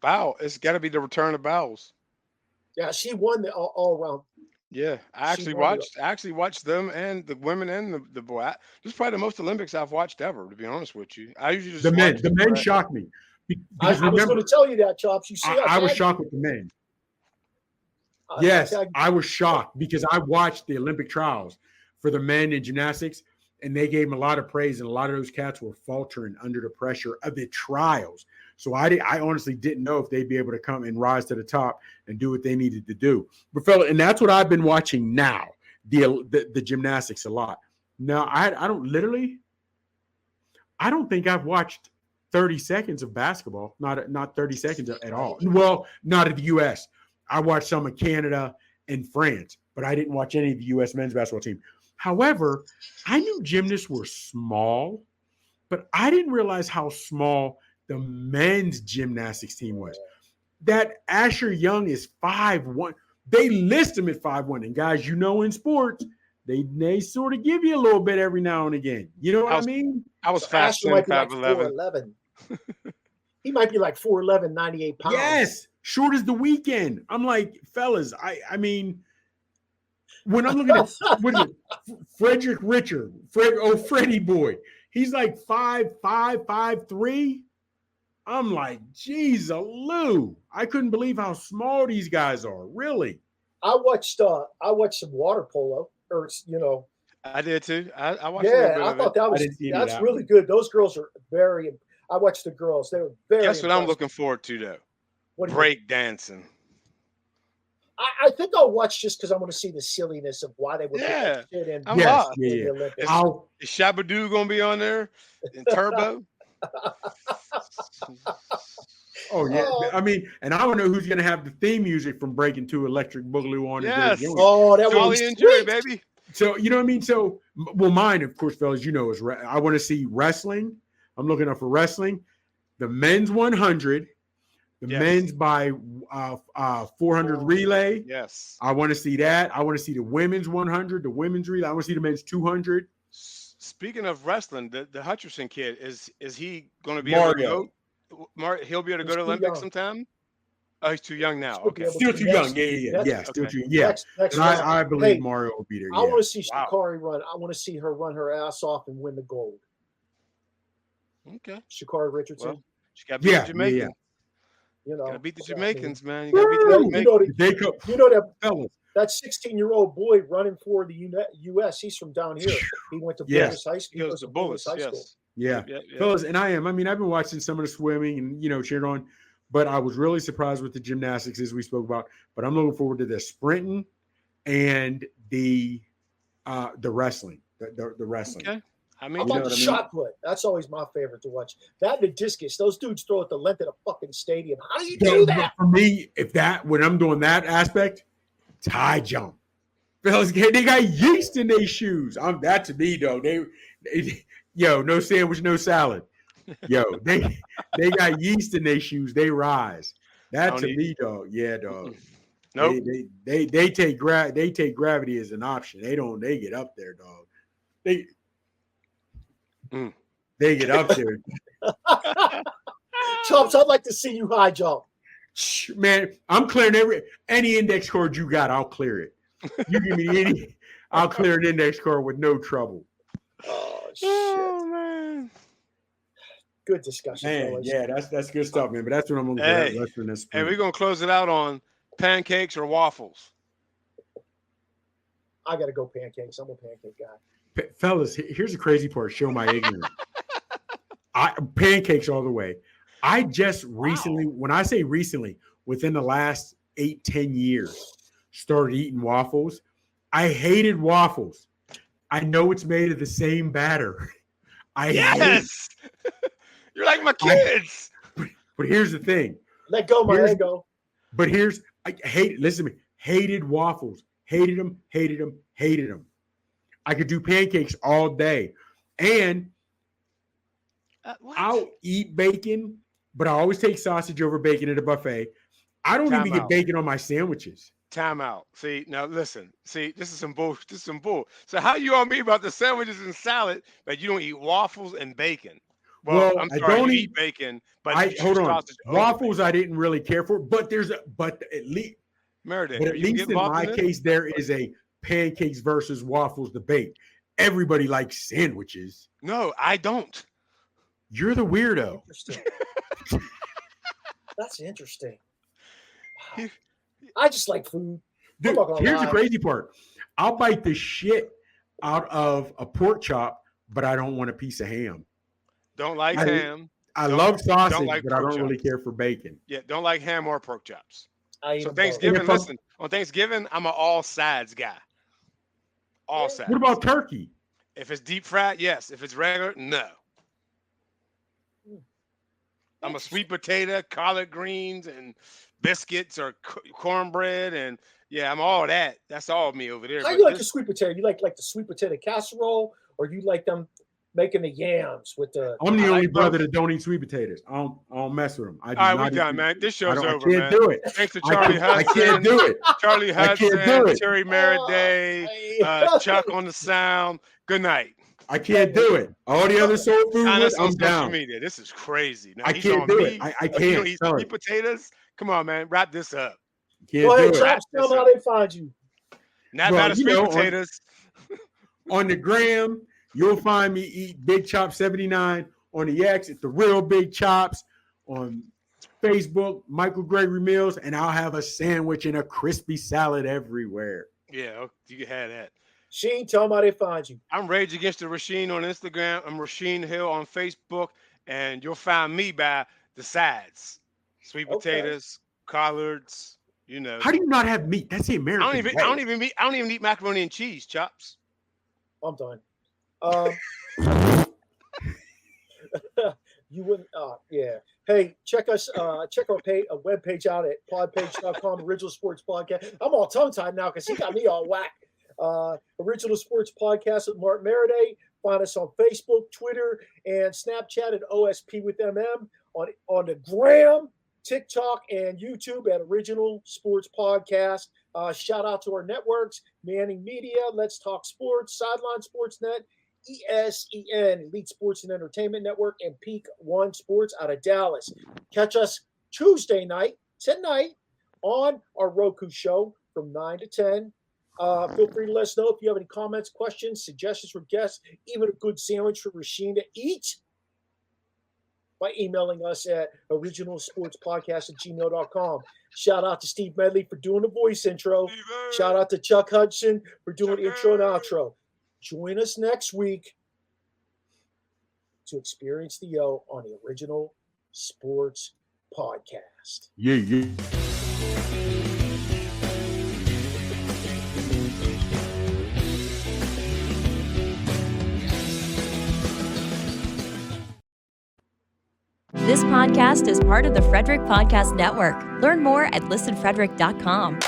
Bow. It's got to be the return of Bows. Yeah, she won the all around. Yeah, I actually watched them and the women and the boy. This is probably the most Olympics I've watched ever, to be honest with you. I usually just the men shocked me. I was going to tell you that, Chops. You see, I was shocked with the men. Yes, I was shocked because I watched the Olympic trials for the men in gymnastics, and they gave them a lot of praise, and a lot of those cats were faltering under the pressure of the trials. So I honestly didn't know if they'd be able to come and rise to the top and do what they needed to do. But fella, and that's what I've been watching now, the gymnastics a lot. Now I don't think I've watched 30 seconds of basketball, not 30 seconds at all. Well, not at the U.S. I watched some of Canada and France, but I didn't watch any of the U.S. men's basketball team. However, I knew gymnasts were small, but I didn't realize how small the men's gymnastics team was. That Asher Young is 5'1". They list him at 5'1". And guys, in sports, they sort of give you a little bit every now and again. You know what I mean? I was So fast Asher might be 5'11". like 4'11". He might be like 4'11", 98 pounds. Yes, short as the weekend. I'm like, fellas, I mean, when I'm looking at what is it, Frederick Richard, Freddie boy, he's like 5'5", 5'3". I'm like, geez, Lou. I couldn't believe how small these guys are. Really. I watched some water polo, I did too. I watched. Yeah, I thought that's really good. Those girls are very. I watched the girls; they were very. Guess what I'm looking forward to though? Break dancing. I think I'll watch just because I want to see the silliness of why they would put that shit in. I'm lost. The Olympics. Is Shabadoo gonna be on there? In Turbo? Oh yeah, I mean, and I don't know who's gonna have the theme music from Breaking 2 Electric Boogaloo on. Yes. Oh, that was Joy, baby. So you know what I mean. So mine, of course, fellas, is I want to see wrestling. I'm looking up for wrestling. The men's 100, the men's by 400 relay. Yes, I want to see that. I want to see the women's 100, the women's relay. I want to see the men's 200. Speaking of wrestling, the Hutcherson kid is he going to be Mario? Able to go? He'll be able to go to Olympics sometime. Oh, he's too young now. Okay, still too young. Yeah. Still too young. Yeah. I believe Mario will be there. I want to see Shikari run. I want to see her run her ass off and win the gold. Okay. Shikari Richardson. Well, she got to beat the Jamaicans. You got to beat the Jamaicans, man. You got to beat the Jamaicans. You know that 16-year-old boy running for the U.S. He's from down here. He went to Bullis High School. He goes to Bullis High School. Yeah. Fellas, and I mean, I've been watching some of the swimming and cheering on, but I was really surprised with the gymnastics as we spoke about. But I'm looking forward to the sprinting and the wrestling. The wrestling. Okay. I mean, how about the shot put? That's always my favorite to watch. That and the discus. Those dudes throw it the length of the fucking stadium. How do you do that? For me, when I'm doing that aspect, it's high jump. Fellas, they got yeast in their shoes. That to me, though. No sandwich, no salad. They got yeast in their shoes. They rise. That to me, dog. Yeah, dog. Nope. They take gravity as an option. They get up there, dog. They get up there. Chumps, I'd like to see you high jump. Man, I'm clearing any index card you got. I'll clear it. You give me any, I'll clear an index card with no trouble. Oh shit! Oh man, good discussion. Man, fellas. Yeah, that's good stuff, man. But that's what I'm gonna and we're gonna close it out on pancakes or waffles. I gotta go pancakes. I'm a pancake guy. Fellas, here's the crazy part. Show my ignorance. Pancakes all the way. I just recently, when I say recently, within the last 8-10 years, started eating waffles. I hated waffles. I know it's made of the same batter. You're like my kids. But here's the thing. Let go, my ego. But listen to me. Hated waffles. Hated them. I could do pancakes all day. And I'll eat bacon, but I always take sausage over bacon at a buffet. I don't even get bacon on my sandwiches. Time out. See, now listen. See, this is some bull. So how you on me about the sandwiches and salad, but you don't eat waffles and bacon? Well, I'm sorry, I don't eat bacon, but hold on. Waffles I didn't really care for, but at least Maradei. But at least in my case, there is a pancakes versus waffles debate. Everybody likes sandwiches. No, I don't. You're the weirdo. Interesting. That's interesting. Wow. I just like food. Dude, not gonna here's the lie. crazy part. I'll bite the shit out of a pork chop, but I don't want a piece of ham. Don't like I- ham. I Don't- love sausage, don't like but I pork don't really chops. care for bacon. Yeah, don't like ham or pork chops. I eat So them both. Thanksgiving, And if I'm- listen, on Thanksgiving, I'm an all sides guy. All Yeah. sides. What about turkey? If it's deep fried, yes. If it's regular, no. I'm a sweet potato, collard greens, and biscuits or cornbread, and yeah, I'm all that. That's all me over there. How But you like this- the sweet potato? You like the sweet potato casserole, or you like them making the yams with the? I'm the I only like brother both. that don't eat sweet potatoes. I don't mess with them. I do all right, not we eat done, sweet man. This potatoes. show's over, I can't man. do it. Thanks to I Charlie can't Hudson. do it. Charlie I can't Hudson, do it. Terry Maradei, Chuck on the sound. Good night. I can't do it. All the other soul food, Nah, that's on I'm social down. media. This is crazy. Now, I he's can't on do me. it. I You can't. don't eat Sorry. sweet potatoes? Come on, man. Wrap this up. Can't Go ahead, do it. Chops. Tell them how they find you. Not Well, about the you sweet know, potatoes. On the gram, you'll find me eat Big Chop 79. On the X, it's the real Big Chops. On Facebook, Michael Gregory Mills, and I'll have a sandwich and a crispy salad everywhere. Yeah, you can have that. Shene, tell them how they find you. I'm Rage Against the Rasheen on Instagram. I'm Rasheen Hill on Facebook, and you'll find me by the sides: sweet Okay. potatoes, collards. You know, How do you not have meat? That's the American I don't way. even eat macaroni and cheese, Chops. I'm done. You wouldn't. Yeah. Hey, check us. Check our webpage out at podpage.com. Original Sports Podcast. I'm all tongue tied now because he got me all whack. Original Sports Podcast with Mark Maradei. Find us on Facebook, Twitter, and Snapchat at OSP with MM. On the gram, TikTok, and YouTube at Original Sports Podcast. Shout out to our networks: Manning Media, Let's Talk Sports, Sideline Sportsnet, ESEN, Elite Sports and Entertainment Network, and Peak One Sports out of Dallas. Catch us Tuesday night, tonight, on our Roku show from 9 to 10. Feel free to let us know if you have any comments, questions, suggestions for guests, even a good sandwich for Rasheen to eat by emailing us at originalsportspodcast@gmail.com. Shout out to Steve Medley for doing the voice intro. Shout out to Chuck Hudson for doing the intro and outro. Join us next week to experience the O on the Original Sports Podcast. Yeah. This podcast is part of the Frederick Podcast Network. Learn more at listenfrederick.com.